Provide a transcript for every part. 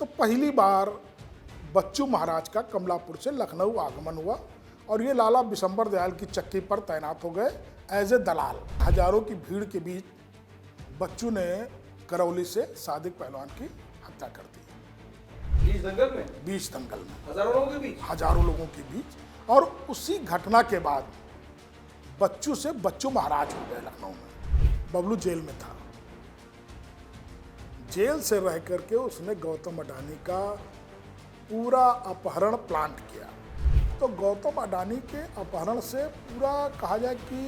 तो पहली बार बच्चू महाराज का कमलापुर से लखनऊ आगमन हुआ और ये लाला बिशंबर दयाल की चक्की पर तैनात हो गए एज ए दलाल। हजारों की भीड़ के बीच बच्चू ने करौली से सादिक पहलवान की हत्या कर दी। बीच दंगल में हजारों लोगों के बीच। और उसी घटना के बाद बच्चू से बच्चू महाराज हो गए लखनऊ में। बबलू जेल में था। जेल से रह करके उसने गौतम अडानी का पूरा अपहरण प्लान किया। तो गौतम अडानी के अपहरण से पूरा कहा जाए कि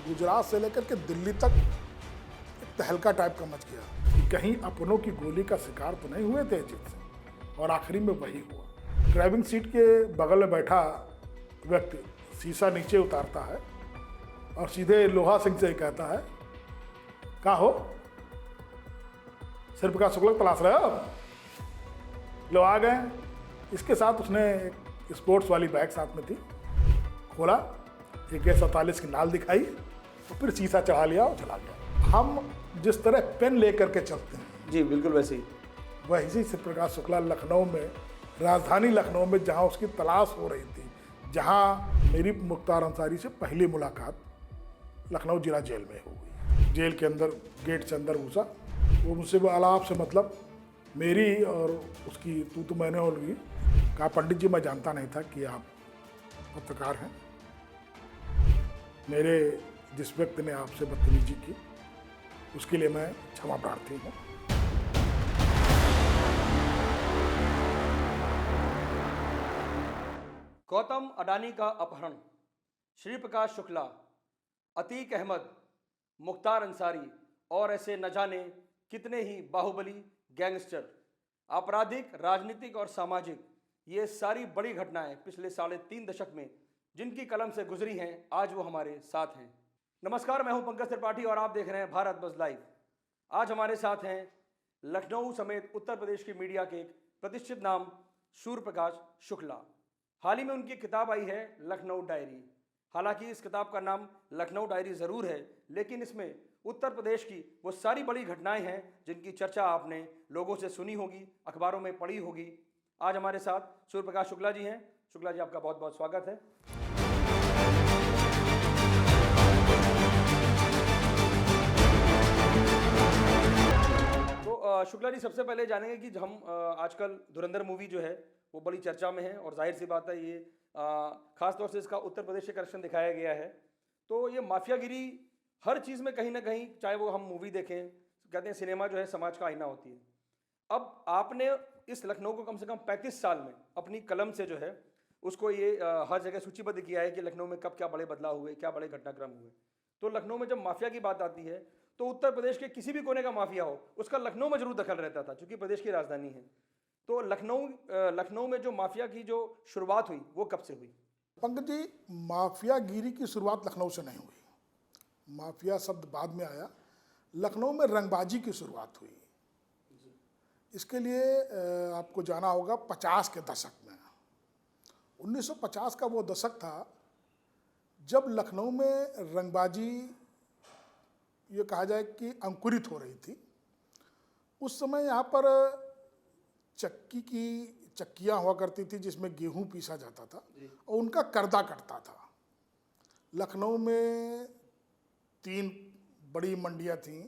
गुजरात से लेकर के दिल्ली तक एक तहलका टाइप का मच गया कि कहीं अपनों की गोली का शिकार तो नहीं हुए थे अजीत से। और आखिरी में वही हुआ। ड्राइविंग सीट के बगल में बैठा व्यक्ति शीशा नीचे उतारता है और सीधे लोहा सिंह से कहता है, का हो सिर्फ का शुक्ल तलाश रहे हो? लो आ गए। इसके साथ उसने एक स्पोर्ट्स वाली बैग साथ में थी, खोला, AK-47 की नाल दिखाई और फिर शीशा चढ़ा लिया और चला गया। हम जिस तरह पेन लेकर के चलते हैं जी बिल्कुल वैसे ही, वैसे ही शिव प्रकाश शुक्ला लखनऊ में, राजधानी लखनऊ में जहाँ उसकी तलाश हो रही थी, जहाँ मेरी मुख्तार अंसारी से पहली मुलाकात लखनऊ जिला जेल में हो गई। जेल के अंदर गेट से अंदर घुसा, वो मुझसे वो आलाप से मतलब मेरी और उसकी तू मैंने और भी कहा, पंडित जी मैं जानता नहीं था कि आप पत्रकार हैं। मेरे जिस व्यक्ति ने आपसे बदतमीजी की उसके लिए मैं क्षमा प्रार्थी हूँ। गौतम अडानी का अपहरण, श्री प्रकाश शुक्ला, अतीक अहमद, मुख्तार अंसारी और ऐसे न जाने कितने ही बाहुबली गैंगस्टर, आपराधिक, राजनीतिक और सामाजिक, ये सारी बड़ी घटनाएं पिछले 3.5 दशक में जिनकी कलम से गुजरी हैं, आज वो हमारे साथ हैं। नमस्कार, मैं हूं पंकज त्रिपाठी और आप देख रहे हैं भारत बज़ लाइव। आज हमारे साथ हैं लखनऊ समेत उत्तर प्रदेश की मीडिया के एक प्रतिष्ठित नाम सूर्य प्रकाश शुक्ला। हाल ही में उनकी किताब आई है लखनऊ डायरी। हालांकि इस किताब का नाम लखनऊ डायरी ज़रूर है, लेकिन इसमें उत्तर प्रदेश की वो सारी बड़ी घटनाएं हैं जिनकी चर्चा आपने लोगों से सुनी होगी, अखबारों में पढ़ी होगी। आज हमारे साथ सूर्य प्रकाश शुक्ला जी हैं। शुक्ला जी, आपका बहुत बहुत स्वागत है। तो शुक्ला जी, सबसे पहले जानेंगे कि हम आजकल धुरंधर मूवी जो है वो बड़ी चर्चा में है और जाहिर सी बात है ये खास तौर से इसका उत्तर प्रदेश से कनेक्शन दिखाया गया है। तो ये माफियागिरी हर चीज़ में कहीं ना कहीं, चाहे वो हम मूवी देखें, कहते हैं सिनेमा जो है समाज का आईना होती है। अब आपने इस लखनऊ को कम से कम 35 साल में अपनी कलम से जो है उसको ये हर जगह सूचीबद्ध किया है कि लखनऊ में कब क्या बड़े बदलाव हुए, क्या बड़े घटनाक्रम हुए। तो लखनऊ में जब माफिया की बात आती है तो उत्तर प्रदेश के किसी भी कोने का माफिया हो उसका लखनऊ में जरूर दखल रहता था, क्योंकि प्रदेश की राजधानी है। तो लखनऊ में जो माफिया की जो शुरुआत हुई वो कब से हुई? पंकज जी, माफियागिरी की शुरुआत लखनऊ से नहीं हुई। माफिया शब्द बाद में आया। लखनऊ में रंगबाजी की शुरुआत हुई। इसके लिए आपको जाना होगा 50 के दशक में। 1950 का वो दशक था जब लखनऊ में रंगबाजी, ये कहा जाए कि अंकुरित हो रही थी। उस समय यहाँ पर चक्कियाँ हुआ करती थी जिसमें गेहूं पीसा जाता था और उनका कर्दा कटता था। लखनऊ में 3 बड़ी मंडियाँ थीं,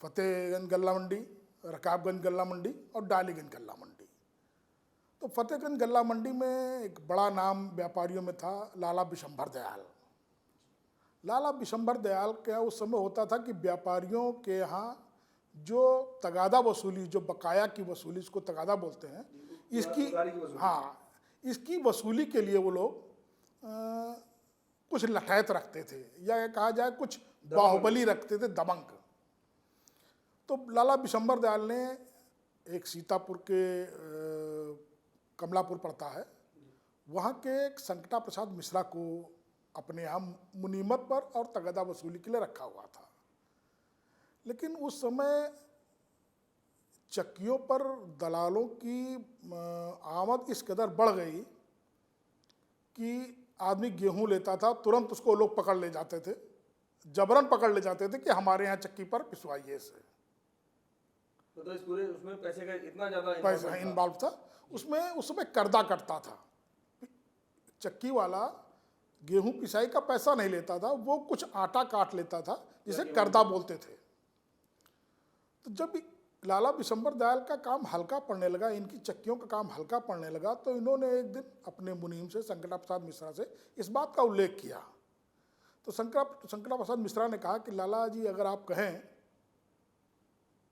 फतेहगंज गल्ला मंडी, रकाबगंज गल्ला मंडी और डालीगंज गल्ला मंडी। तो फतेहगंज गल्ला मंडी में एक बड़ा नाम व्यापारियों में था लाला बिशंबर दयाल। लाला बिशंबर दयाल क्या उस समय होता था कि व्यापारियों के यहाँ जो तगादा वसूली, जो बकाया की वसूली, इसको तगादा बोलते हैं, इसकी वसूली के लिए वो लोग कुछ लठैत रखते थे, या कहा जाए कुछ बाहुबली रखते थे, दबंग। तो लाला बिशंबर दयाल ने एक सीतापुर के कमलापुर पड़ता है, वहाँ के एक संकटा प्रसाद मिश्रा को अपने यहाँ मुनीमत पर और तगादा वसूली के लिए रखा हुआ था। लेकिन उस समय चक्कियों पर दलालों की आमद इस कदर बढ़ गई कि आदमी गेहूं लेता था, तुरंत उसको लोग पकड़ ले जाते थे, जबरन पकड़ ले जाते थे कि हमारे यहाँ चक्की पर पिसवाइए इसे। तो इस पूरे उसमें पैसे का इतना ज्यादा पैसा involvement था। इन्वॉल्व था उसमें। उस समय कर्दा कटता था, चक्की वाला गेहूं पिसाई का पैसा नहीं लेता था, वो कुछ आटा काट लेता था जिसे कर्दा बोलते थे। तो जब लाला बिशंबर दयाल का काम हल्का पड़ने लगा, इनकी चक्कियों का काम हल्का पड़ने लगा, तो इन्होंने एक दिन अपने मुनीम से, शंकरा प्रसाद मिश्रा से, इस बात का उल्लेख किया। तो शंकरा प्रसाद मिश्रा ने कहा कि लाला जी अगर आप कहें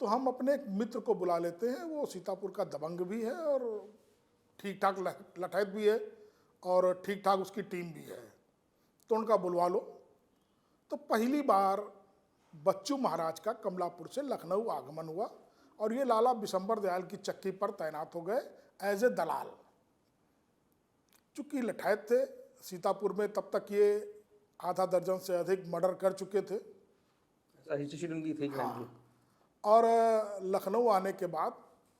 तो हम अपने एक मित्र को बुला लेते हैं, वो सीतापुर का दबंग भी है और ठीक ठाक लठैत भी है और ठीक ठाक उसकी टीम भी है, तो उनका बुलवा लो। तो पहली बार बच्चू महाराज का कमलापुर से लखनऊ आगमन हुआ और ये लाला बिशंबर दयाल की चक्की पर तैनात हो गए एज ए दलाल। चूंकि लठैत थे, सीतापुर में तब तक ये आधा दर्जन से अधिक मर्डर कर चुके थे। अच्छा, हिस्ट्री उनकी थी crime की। और लखनऊ आने के बाद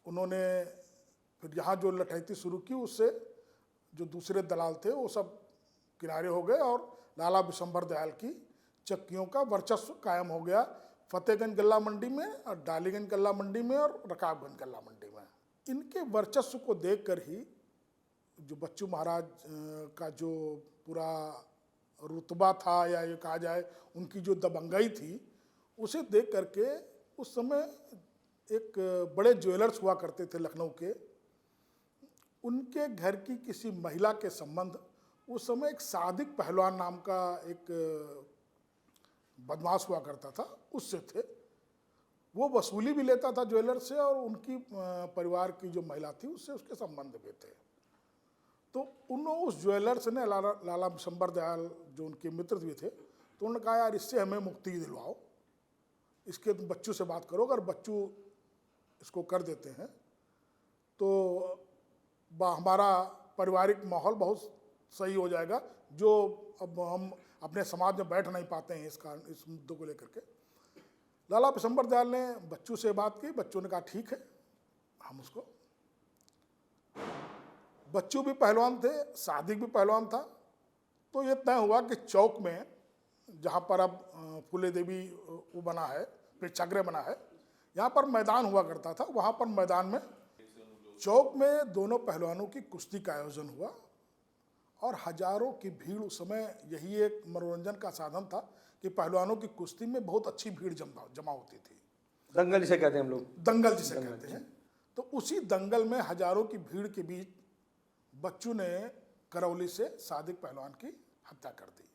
उन्होंने फिर यहाँ जो लठैती शुरू की, उससे जो दूसरे दलाल थे वो सब किनारे हो गए और लाला बिशंबर दयाल की चक्कियों का वर्चस्व कायम हो गया फतेहगंज गल्ला मंडी में और डालीगंज गल्ला मंडी में और रकाबगंज गल्ला मंडी में। इनके वर्चस्व को देखकर ही जो बच्चू महाराज का जो पूरा रुतबा था, या ये कहा जाए उनकी जो दबंगई थी, उसे देख करके उस समय एक बड़े ज्वेलर्स हुआ करते थे लखनऊ के, उनके घर की किसी महिला के संबंध, उस समय एक सादिक पहलवान नाम का एक बदमाश हुआ करता था, उससे थे। वो वसूली भी लेता था ज्वेलर से और उनकी परिवार की जो महिला थी उससे उसके संबंध भी थे। तो उस ज्वेलर्स ने लाला बिशंबर दयाल जो उनके मित्र भी थे, तो उन्होंने कहा यार इससे हमें मुक्ति दिलवाओ, इसके तुम बच्चू से बात करो, अगर बच्चू इसको कर देते हैं तो हमारा पारिवारिक माहौल बहुत सही हो जाएगा, जो अब हम अपने समाज में बैठ नहीं पाते हैं इस कारण, इस मुद्दे को लेकर के। लाला बिशंबर दयाल ने बच्चू से बात की, बच्चू ने कहा ठीक है हम उसको। बच्चू भी पहलवान थे, सादिक भी पहलवान था, तो ये तय हुआ कि चौक में जहाँ पर अब फूले देवी वो बना है, प्रेक्षागृह बना है, यहाँ पर मैदान हुआ करता था, वहाँ पर मैदान में चौक में दोनों पहलवानों की कुश्ती का आयोजन हुआ और हजारों की भीड़। उस समय यही एक मनोरंजन का साधन था कि पहलवानों की कुश्ती में बहुत अच्छी भीड़ जमा होती थी। दंगल जिसे कहते हैं हम लोग, दंगल जिसे कहते हैं। तो उसी दंगल में हजारों की भीड़ के बीच बच्चू ने करौली से सादिक पहलवान की हत्या कर दी।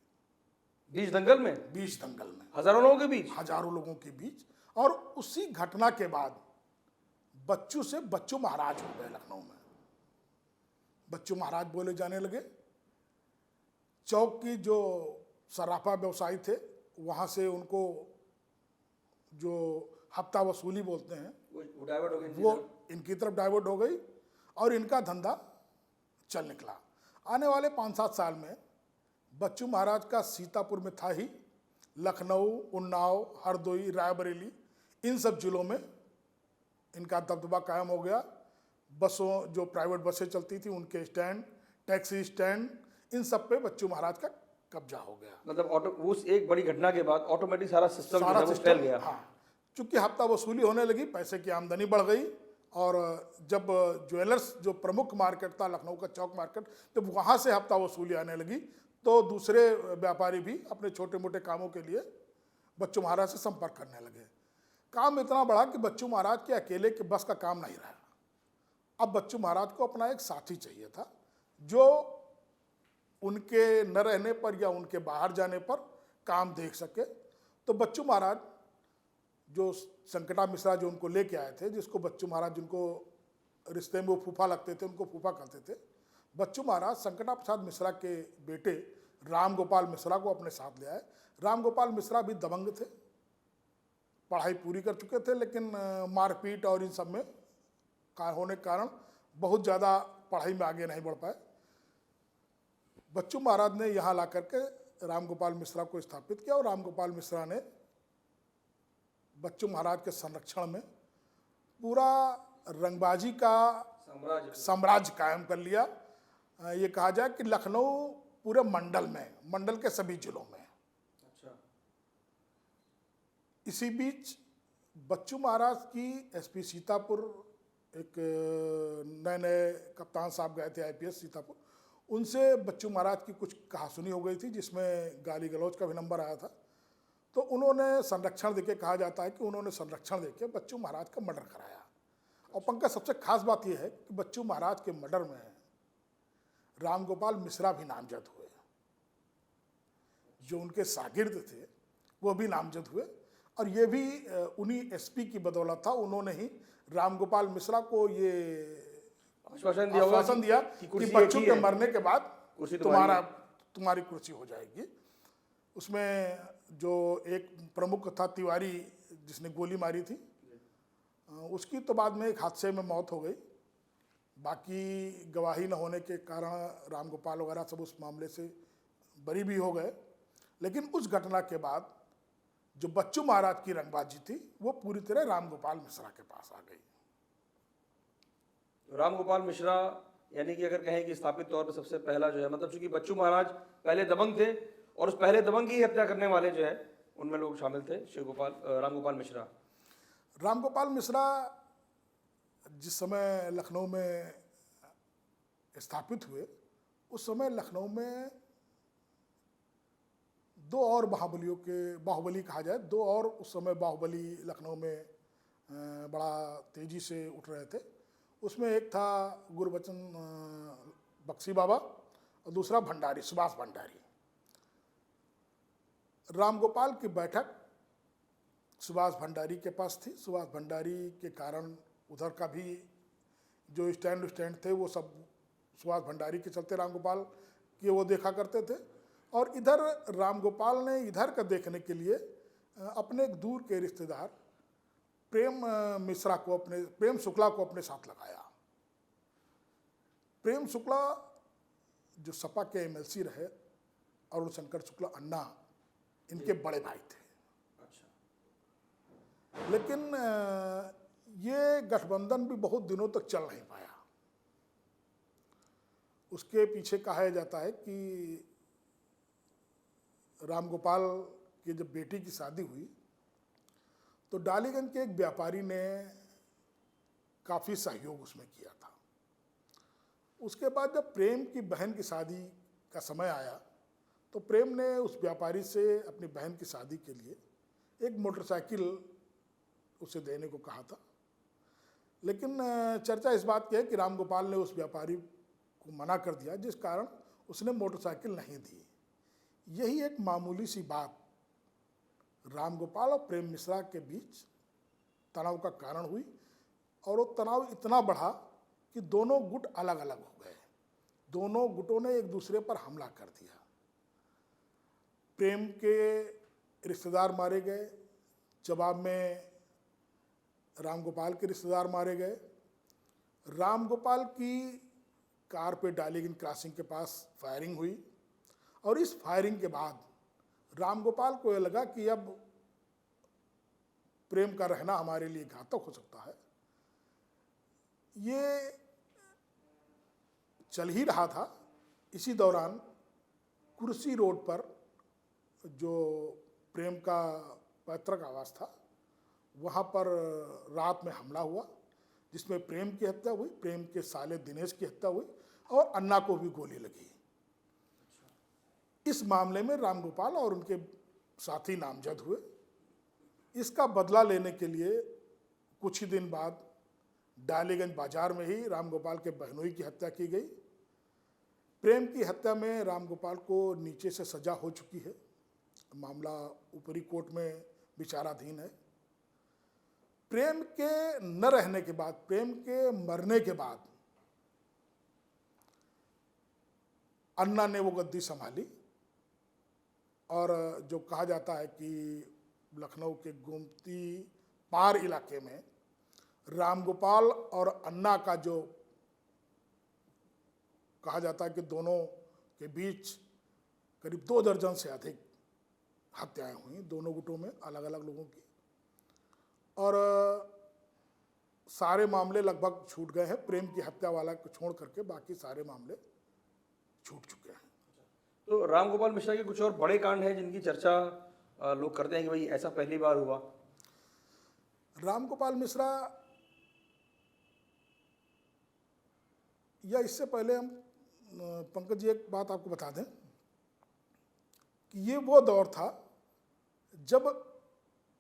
बीच दंगल में? बीच दंगल में, हजारों लोगों के बीच? हजारों लोगों के बीच। और उसी घटना के बाद बच्चू से बच्चू महाराज हो गए लखनऊ में। बच्चू महाराज बोले जाने लगे। चौक की जो सराफा व्यवसायी थे, वहाँ से उनको जो हफ्ता वसूली बोलते हैं वो डाइवर्ट हो गई, वो इनकी तरफ डाइवर्ट हो गई और इनका धंधा चल निकला। आने वाले 5-7 साल में बच्चू महाराज का सीतापुर में था ही, लखनऊ, उन्नाव, हरदोई, रायबरेली, इन सब जिलों में इनका दबदबा कायम हो गया। बसों, जो प्राइवेट बसें चलती थी, उनके स्टैंड, टैक्सी स्टैंड, इन सब पे बच्चू महाराज का कब्जा हो गया। मतलब उस एक बड़ी घटना के बाद ऑटोमेटिक सारा सिस्टम फैल गया। हाँ, चूंकि हफ्ता वसूली होने लगी, पैसे की आमदनी बढ़ गई और जब ज्वेलर्स जो प्रमुख मार्केट था लखनऊ का चौक मार्केट, जब वहाँ से हफ्ता वसूली आने लगी तो दूसरे व्यापारी भी अपने छोटे मोटे कामों के लिए बच्चू महाराज से संपर्क करने लगे। काम इतना बढ़ा कि बच्चू महाराज के अकेले के बस का काम नहीं रहा। अब बच्चू महाराज को अपना एक साथी चाहिए था जो उनके न रहने पर या उनके बाहर जाने पर काम देख सके। तो बच्चू महाराज जो संकटा मिश्रा जो उनको लेके आए थे, जिसको बच्चू महाराज, जिनको रिश्ते में वो फूफा लगते थे, उनको फूफा करते थे, बच्चू महाराज संकटा प्रसाद मिश्रा के बेटे राम गोपाल मिश्रा को अपने साथ ले आए। राम गोपाल मिश्रा भी दबंग थे, पढ़ाई पूरी कर चुके थे, लेकिन मारपीट और इन सब में होने के कारण बहुत ज़्यादा पढ़ाई में आगे नहीं बढ़ पाए। बच्चू महाराज ने यहाँ ला करके राम गोपाल मिश्रा को स्थापित किया और राम गोपाल मिश्रा ने बच्चू महाराज के संरक्षण में पूरा रंगबाजी का साम्राज्य कायम कर लिया। ये कहा जाए कि लखनऊ पूरे मंडल में, मंडल के सभी जिलों में। अच्छा। इसी बीच बच्चू महाराज की एसपी सीतापुर, एक नए नए कप्तान साहब गए थे आईपीएस सीतापुर, उनसे बच्चू महाराज की कुछ कहासुनी हो गई थी जिसमें गाली गलौज का भी नंबर आया था। तो उन्होंने संरक्षण देके, कहा जाता है कि उन्होंने संरक्षण देके बच्चू महाराज का मर्डर कराया। और पंकज, सबसे खास बात यह है कि बच्चू महाराज के मर्डर में रामगोपाल मिश्रा भी नामजद हुए, जो उनके शागिर्द थे वो भी नामजद हुए। और ये भी उन्हीं एसपी की बदौलत था। उन्होंने ही रामगोपाल मिश्रा को ये आश्वासन दिया कि बच्चू के मरने के बाद तुम्हारी कुर्सी हो जाएगी। उसमें जो एक प्रमुख था तिवारी, जिसने गोली मारी थी, उसकी तो बाद में एक हादसे में मौत हो गई। बाकी गवाही न होने के कारण रामगोपाल वगैरह सब उस मामले से बरी भी हो गए। लेकिन उस घटना के बाद जो बच्चू महाराज की रंगबाजी थी वो पूरी तरह रामगोपाल मिश्रा के पास आ गई। रामगोपाल मिश्रा यानी कि अगर कहें कि स्थापित तौर पर सबसे पहला जो है, मतलब चूंकि बच्चू महाराज पहले दबंग थे और उस पहले दबंग की हत्या करने वाले जो है उनमें लोग शामिल थे रामगोपाल मिश्रा। रामगोपाल मिश्रा जिस समय लखनऊ में स्थापित हुए, उस समय लखनऊ में दो और बाहुबली कहा जाए, दो और उस समय बाहुबली लखनऊ में बड़ा तेजी से उठ रहे थे। उसमें एक था गुरबचन बख्शी बाबा और दूसरा भंडारी, सुभाष भंडारी। रामगोपाल की बैठक सुभाष भंडारी के पास थी। सुभाष भंडारी के कारण उधर का भी जो स्टैंड थे वो सब सुभाष भंडारी के चलते रामगोपाल के वो देखा करते थे। और इधर रामगोपाल ने इधर का देखने के लिए अपने एक दूर के रिश्तेदार प्रेम शुक्ला को अपने साथ लगाया। प्रेम शुक्ला जो सपा के एमएलसी रहे, अरुण शंकर शुक्ला अन्ना, इनके बड़े भाई थे। अच्छा। लेकिन ये गठबंधन भी बहुत दिनों तक चल नहीं पाया। उसके पीछे कहा जाता है कि रामगोपाल की जब बेटी की शादी हुई तो डालीगंज के एक व्यापारी ने काफ़ी सहयोग उसमें किया था। उसके बाद जब प्रेम की बहन की शादी का समय आया तो प्रेम ने उस व्यापारी से अपनी बहन की शादी के लिए एक मोटरसाइकिल उसे देने को कहा था। लेकिन चर्चा इस बात की है कि रामगोपाल ने उस व्यापारी को मना कर दिया, जिस कारण उसने मोटरसाइकिल नहीं दी। यही एक मामूली सी बात रामगोपाल और प्रेम मिश्रा के बीच तनाव का कारण हुई और वो तनाव इतना बढ़ा कि दोनों गुट अलग अलग हो गए। दोनों गुटों ने एक दूसरे पर हमला कर दिया। प्रेम के रिश्तेदार मारे गए, जवाब में रामगोपाल के रिश्तेदार मारे गए। रामगोपाल की कार पे डालीगंज क्रॉसिंग के पास फायरिंग हुई और इस फायरिंग के बाद रामगोपाल को यह लगा कि अब प्रेम का रहना हमारे लिए घातक हो सकता है। ये चल ही रहा था। इसी दौरान कुर्सी रोड पर जो प्रेम का पैतृक आवास था, वहाँ पर रात में हमला हुआ जिसमें प्रेम की हत्या हुई, प्रेम के साले दिनेश की हत्या हुई और अन्ना को भी गोली लगी। इस मामले में रामगोपाल और उनके साथी नामजद हुए। इसका बदला लेने के लिए कुछ ही दिन बाद डालीगंज बाजार में ही रामगोपाल के बहनोई की हत्या की गई। प्रेम की हत्या में रामगोपाल को नीचे से सजा हो चुकी है। मामला ऊपरी कोर्ट में विचाराधीन है। प्रेम के न रहने के बाद, प्रेम के मरने के बाद अन्ना ने वो गद्दी संभाली और जो कहा जाता है कि लखनऊ के गोमती पार इलाके में रामगोपाल और अन्ना का जो कहा जाता है कि दोनों के बीच करीब 2 दर्जन से अधिक हत्याएं हुई, दोनों गुटों में अलग अलग लोगों की। और सारे मामले लगभग छूट गए हैं। प्रेम की हत्या वाला को छोड़ करके बाकी सारे मामले छूट चुके हैं। तो रामगोपाल मिश्रा के कुछ और बड़े कांड हैं जिनकी चर्चा लोग करते हैं कि भाई ऐसा पहली बार हुआ। रामगोपाल मिश्रा, या इससे पहले हम पंकज जी एक बात आपको बता दें कि ये वो दौर था जब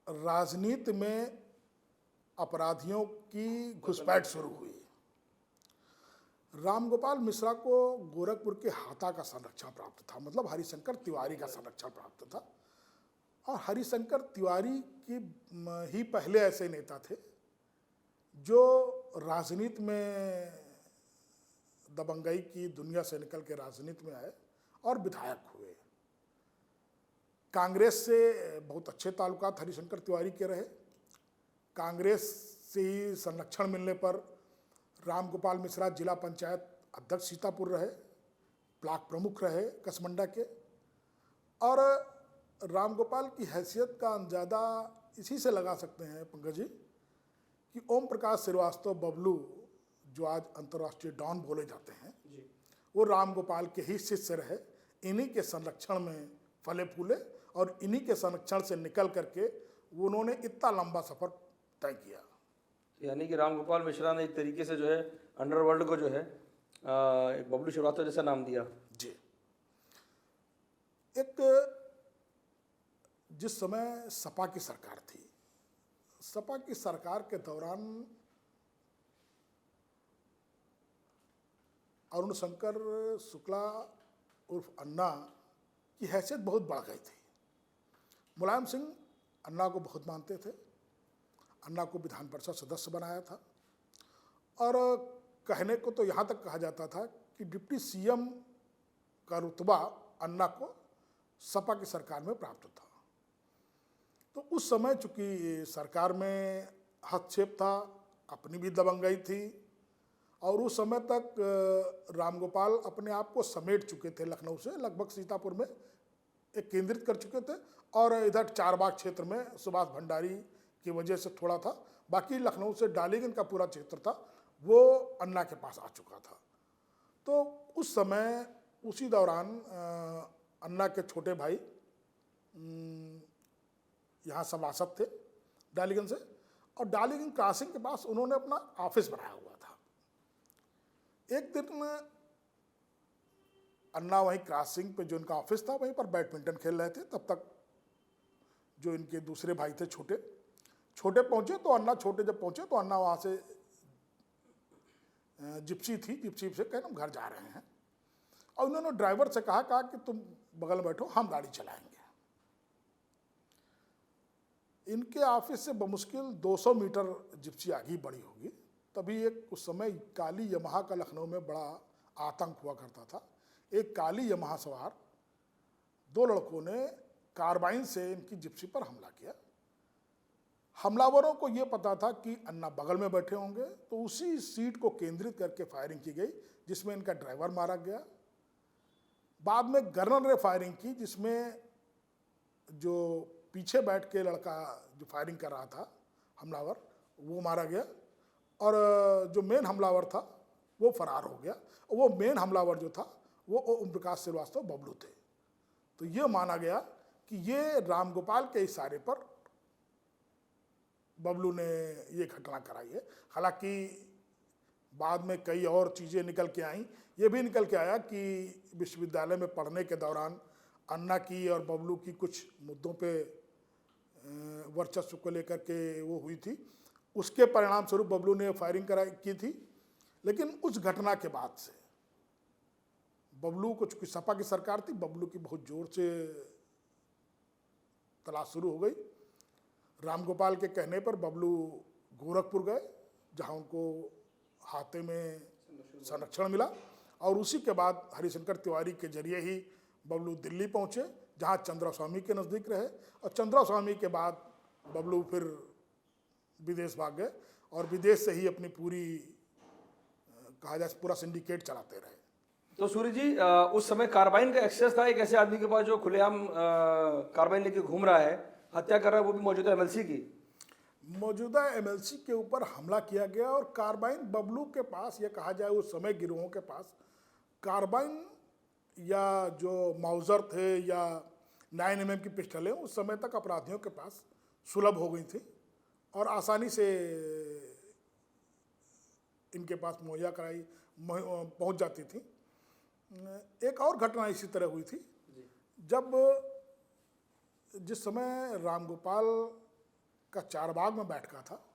राजनीति में अपराधियों की घुसपैठ शुरू हुई। रामगोपाल मिश्रा को गोरखपुर के हाता का संरक्षण प्राप्त था, मतलब हरिशंकर तिवारी का संरक्षण प्राप्त था। और हरिशंकर तिवारी की ही पहले ऐसे नेता थे जो राजनीति में दबंगई की दुनिया से निकल के राजनीति में आए और विधायक हुए। कांग्रेस से बहुत अच्छे ताल्लुकात हरिशंकर तिवारी के रहे। कांग्रेस से ही संरक्षण मिलने पर रामगोपाल मिश्रा जिला पंचायत अध्यक्ष सीतापुर रहे, ब्लॉक प्रमुख रहे कसमंडा के। और रामगोपाल की हैसियत का अंदाजा इसी से लगा सकते हैं पंकज जी कि ओम प्रकाश श्रीवास्तव बबलू, जो आज अंतर्राष्ट्रीय डॉन बोले जाते हैं, वो रामगोपाल के ही शिष्य रहे। इन्हीं के संरक्षण में फले फूले और इन्हीं के संरक्षण से निकल करके उन्होंने इतना लंबा सफर तय किया। यानी कि रामगोपाल मिश्रा ने एक तरीके से जो है अंडरवर्ल्ड को जो है बबलू श्रीवास्तव जैसा नाम दिया। जी, एक जिस समय सपा की सरकार थी, सपा की सरकार के दौरान अरुण शंकर शुक्ला उर्फ अन्ना की हैसियत बहुत बढ़ गई थी। मुलायम सिंह अन्ना को बहुत मानते थे, अन्ना को विधान परिषद सदस्य बनाया था। और कहने को तो यहाँ तक कहा जाता था कि डिप्टी सीएम का रुतबा अन्ना को सपा की सरकार में प्राप्त था। तो उस समय चूंकि सरकार में हस्तक्षेप था, अपनी भी दबंगई थी, और उस समय तक रामगोपाल अपने आप को समेट चुके थे लखनऊ से, लगभग सीतापुर में एक केंद्रित कर चुके थे। और इधर चारबाग क्षेत्र में सुभाष भंडारी की वजह से थोड़ा था, बाकी लखनऊ से डालीगंज का पूरा क्षेत्र था वो अन्ना के पास आ चुका था। तो उस समय उसी दौरान अन्ना के छोटे भाई यहाँ सभासद थे डालीगंज से, और डालीगंज क्रॉसिंग के पास उन्होंने अपना ऑफिस बनाया हुआ था। एक दिन अन्ना वहीं क्रॉसिंग पे जो इनका ऑफिस था वहीं पर बैडमिंटन खेल रहे थे। तब तक जो इनके दूसरे भाई थे छोटे पहुंचे, तो अन्ना छोटे जब पहुंचे तो अन्ना वहाँ से जिप्सी थी, जिप्सी से कहे हम घर जा रहे हैं। और उन्होंने ड्राइवर से कहा कि तुम बगल में बैठो, हम गाड़ी चलाएंगे। इनके ऑफिस से बमुश्किल 200 मीटर जिप्सी आगे बढ़ी होगी। तभी एक उस समय काली यमहा का लखनऊ में बड़ा आतंक हुआ करता था। एक काली यमहा सवार 2 लड़कों ने कार्बाइन से इनकी जिप्सी पर हमला किया। हमलावरों को ये पता था कि अन्ना बगल में बैठे होंगे, तो उसी सीट को केंद्रित करके फायरिंग की गई, जिसमें इनका ड्राइवर मारा गया। बाद में गनर ने फायरिंग की, जिसमें जो पीछे बैठ के लड़का जो फायरिंग कर रहा था हमलावर, वो मारा गया। और जो मेन हमलावर था वो फरार हो गया। और वो मेन हमलावर जो था वो ओम प्रकाश श्रीवास्तव बबलू थे। तो ये माना गया कि ये रामगोपाल के इशारे पर बबलू ने ये घटना कराई है। हालांकि बाद में कई और चीज़ें निकल के आईं। ये भी निकल के आया कि विश्वविद्यालय में पढ़ने के दौरान अन्ना की और बबलू की कुछ मुद्दों पे वर्चस्व को लेकर के वो हुई थी। उसके परिणाम स्वरूप बबलू ने फायरिंग की थी। लेकिन उस घटना के बाद से बबलू को, चूंकि सपा की सरकार थी, बबलू की बहुत जोर से तलाश शुरू हो गई। रामगोपाल के कहने पर बबलू गोरखपुर गए, जहां उनको हाथे में संरक्षण मिला। और उसी के बाद हरिशंकर तिवारी के जरिए ही बबलू दिल्ली पहुंचे, जहां चंद्रा स्वामी के नज़दीक रहे। और चंद्रा स्वामी के बाद बबलू फिर विदेश भाग गए और विदेश से ही अपनी पूरी कहा जाए पूरा सिंडिकेट चलाते रहे। तो सूर्य जी, उस समय कार्बाइन का एक्सेस था एक ऐसे आदमी के पास जो खुलेआम कार्बाइन लेके घूम रहा है, हत्या कर रहा है, वो भी मौजूदा एमएलसी की। मौजूदा एमएलसी के ऊपर हमला किया गया। और कार्बाइन बबलू के पास, या कहा जाए उस समय गिरोहों के पास कार्बाइन या जो माउजर थे या 9mm की पिस्टलें उस समय तक अपराधियों के पास सुलभ हो गई थी। और आसानी से इनके पास मुहैया कराई पहुंच जाती थी। एक और घटना इसी तरह हुई थी जब जिस समय रामगोपाल का चारबाग में बैठका था,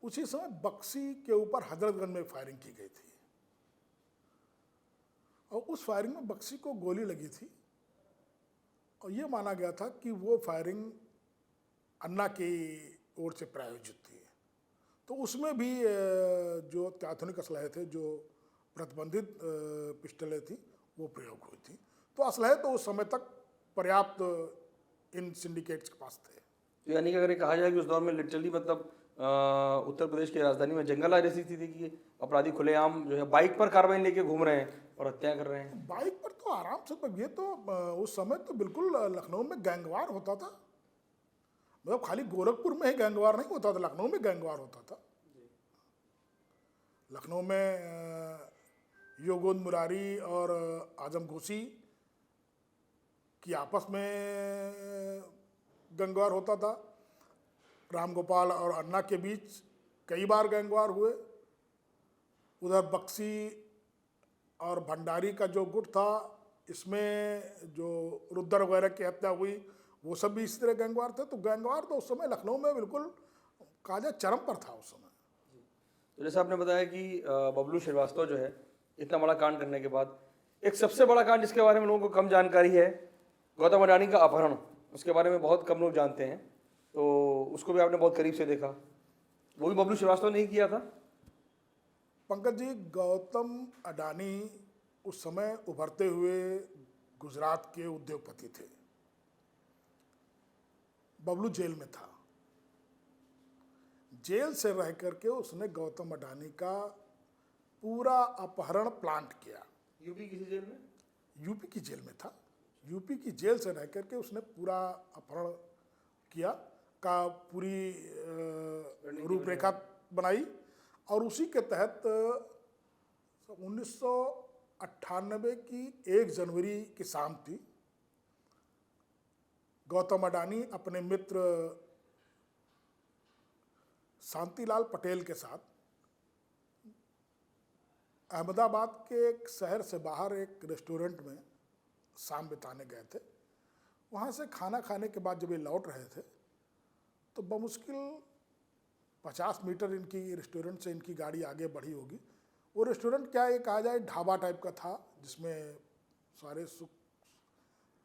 उसी समय बक्सी के ऊपर हजरतगंज में फायरिंग की गई थी और उस फायरिंग में बक्सी को गोली लगी थी और ये माना गया था कि वो फायरिंग अन्ना की ओर से प्रायोजित थी। तो उसमें भी जो अत्याधुनिक असलहे थे, जो प्रतिबंधित पिस्टलें थी, वो प्रयोग हुई थी। तो असलहे तो उस समय तक पर्याप्त इन सिंडिकेट्स के पास थे। तो यानी कि अगर ये कहा जाए कि उस दौर में लिटरली मतलब उत्तर प्रदेश की राजधानी में जंगल ऐसी स्थिति थी कि अपराधी खुलेआम जो है बाइक पर कार्बाइन लेके घूम रहे हैं और हत्या कर रहे हैं। बाइक पर तो आराम से, ये तो उस समय तो बिल्कुल लखनऊ में गैंगवार होता था। मतलब खाली गोरखपुर में ही गैंगवार नहीं होता था, लखनऊ में गैंगवार होता था। लखनऊ में योगोद मुरारी और आजम घोसी की आपस में गैंगवार होता था। रामगोपाल और अन्ना के बीच कई बार गैंगवार हुए। उधर बक्सी और भंडारी का जो गुट था, इसमें जो रुद्र वगैरह की हत्या हुई, वो सब भी इसी तरह गैंगवार थे। तो गैंगवार तो उस समय लखनऊ में बिल्कुल कहा जाए चरम पर था उस समय। तो जैसे आपने बताया कि बबलू श्रीवास्तव जो है इतना बड़ा कांड करने के बाद, एक सबसे बड़ा कांड जिसके बारे में लोगों को कम जानकारी है, गौतम अडानी का अपहरण, उसके बारे में बहुत कम लोग जानते हैं। तो उसको भी आपने बहुत करीब से देखा, वो भी बबलू श्रीवास्तव ने ही किया था। पंकज जी, गौतम अडानी उस समय उभरते हुए गुजरात के उद्योगपति थे। बबलू जेल में था। जेल से रह करके उसने गौतम अडानी का पूरा अपहरण प्लांट किया। यूपी किसी जेल में? यूपी की जेल में था। यूपी की जेल से रह करके उसने पूरा अपहरण किया का पूरी रूपरेखा बनाई और उसी के तहत 1998 की 1 जनवरी की शाम थी। गौतम अडानी अपने मित्र शांतिलाल पटेल के साथ अहमदाबाद के एक शहर से बाहर एक रेस्टोरेंट में शाम बिताने गए थे। वहाँ से खाना खाने के बाद जब ये लौट रहे थे तो बमुश्किल 50 मीटर इनकी रेस्टोरेंट से इनकी गाड़ी आगे बढ़ी होगी। वो रेस्टोरेंट क्या ये कहा जाए ढाबा टाइप का था, जिसमें सारे सुख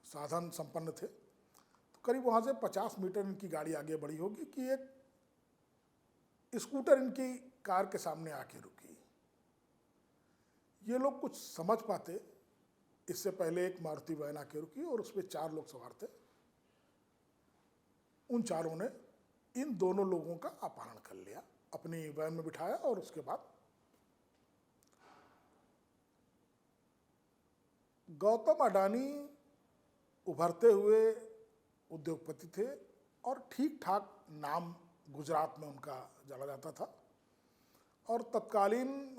साधन संपन्न थे। तो करीब वहाँ से 50 मीटर इनकी गाड़ी आगे बढ़ी होगी कि एक स्कूटर इनकी कार के सामने आके रुकी। ये लोग कुछ समझ पाते, इससे पहले एक मारुति वैन आके रुकी और उसमें 4 लोग सवार थे। उन चारों ने इन दोनों लोगों का अपहरण कर लिया, अपनी वैन में बिठाया और उसके बाद गौतम अडानी उभरते हुए उद्योगपति थे और ठीक ठाक नाम गुजरात में उनका जाना जाता था और तत्कालीन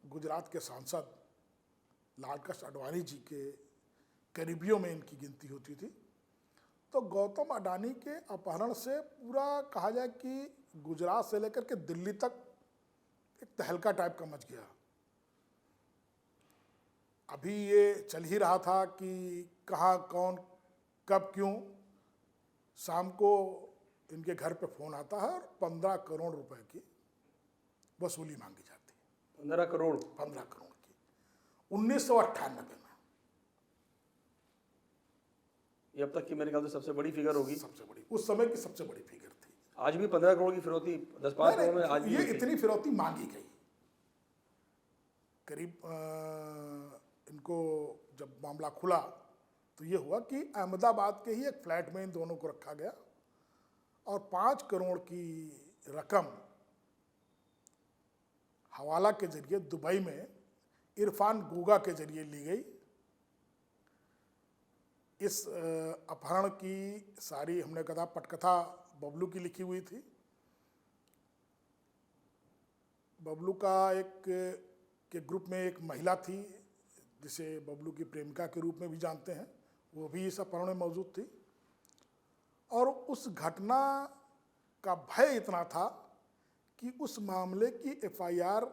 गुजरात के सांसद लालकृष्ण आडवाणी जी के करीबियों में इनकी गिनती होती थी। तो गौतम अडानी के अपहरण से पूरा कहा जाए कि गुजरात से लेकर के दिल्ली तक एक तहलका टाइप का मच गया। अभी ये चल ही रहा था कि कहाँ कौन कब क्यों शाम को इनके घर पे फ़ोन आता है और 15 करोड़ रुपए की वसूली मांगी जाती है। 15 करोड़? 15 करोड़ की 1998 में। ये अब तक की मेरे ख्याल से सबसे बड़ी फिगर होगी। सबसे बड़ी, उस समय की सबसे बड़ी फिगर थी। आज भी 15 करोड़ की फिरौती 10-5 करोड़ में आज ये इतनी फिरौती मांगी गई। करीब इनको जब मामला खुला तो ये हुआ कि अहमदाबाद के ही एक फ्लैट में इन दोनों को रखा गया और 5 करोड़ की रकम हवाला के जरिए दुबई में इरफान गुगा के जरिए ली गई। इस अपहरण की सारी हमने कहा पटकथा बबलू की लिखी हुई थी। बबलू का एक के ग्रुप में एक महिला थी जिसे बबलू की प्रेमिका के रूप में भी जानते हैं, वो भी इस अपहरण में मौजूद थी। और उस घटना का भय इतना था कि उस मामले की एफआईआर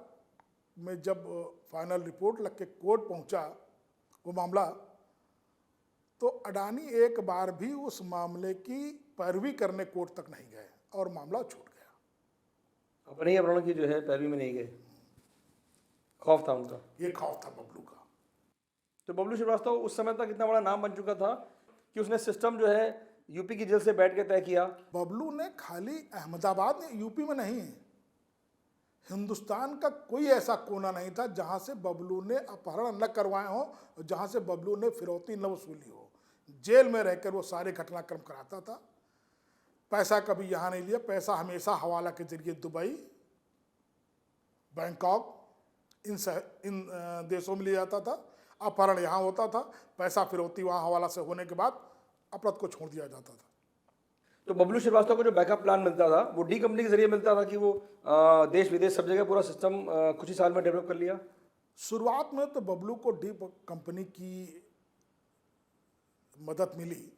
में जब फाइनल रिपोर्ट लग के कोर्ट पहुंचा वो मामला, तो अडानी एक बार भी उस मामले की पैरवी करने कोर्ट तक नहीं गए और मामला छूट गया। अपने ही अपहरण की जो है पैरवी में नहीं गए, खौफ था उनका। ये खौफ था बबलू का। तो बबलू श्रीवास्तव उस समय तक इतना बड़ा नाम बन चुका था कि उसने सिस्टम जो है यूपी की जेल से बैठ के तय किया। बबलू ने खाली अहमदाबाद में, यूपी में नहीं, हिंदुस्तान का कोई ऐसा कोना नहीं था जहां से बबलू ने अपहरण न करवाए हो, जहां से बबलू ने फिरौती न वसूली हो। जेल में रहकर वो सारे घटनाक्रम कराता था। पैसा कभी यहाँ नहीं लिया, पैसा हमेशा हवाला के जरिए दुबई, बैंकॉक, इन देशों में लिया जाता था। अपहरण यहाँ होता था, पैसा फिरौती वहाँ हवाला से होने के बाद अपराध को छोड़ दिया जाता था। तो बबलू श्रीवास्तव को जो बैकअप प्लान मिलता था वो डी कंपनी के जरिए मिलता था कि वो देश विदेश सब जगह पूरा सिस्टम कुछ ही साल में डेवलप कर लिया। शुरुआत में तो बबलू को डी कंपनी की मदद मिली,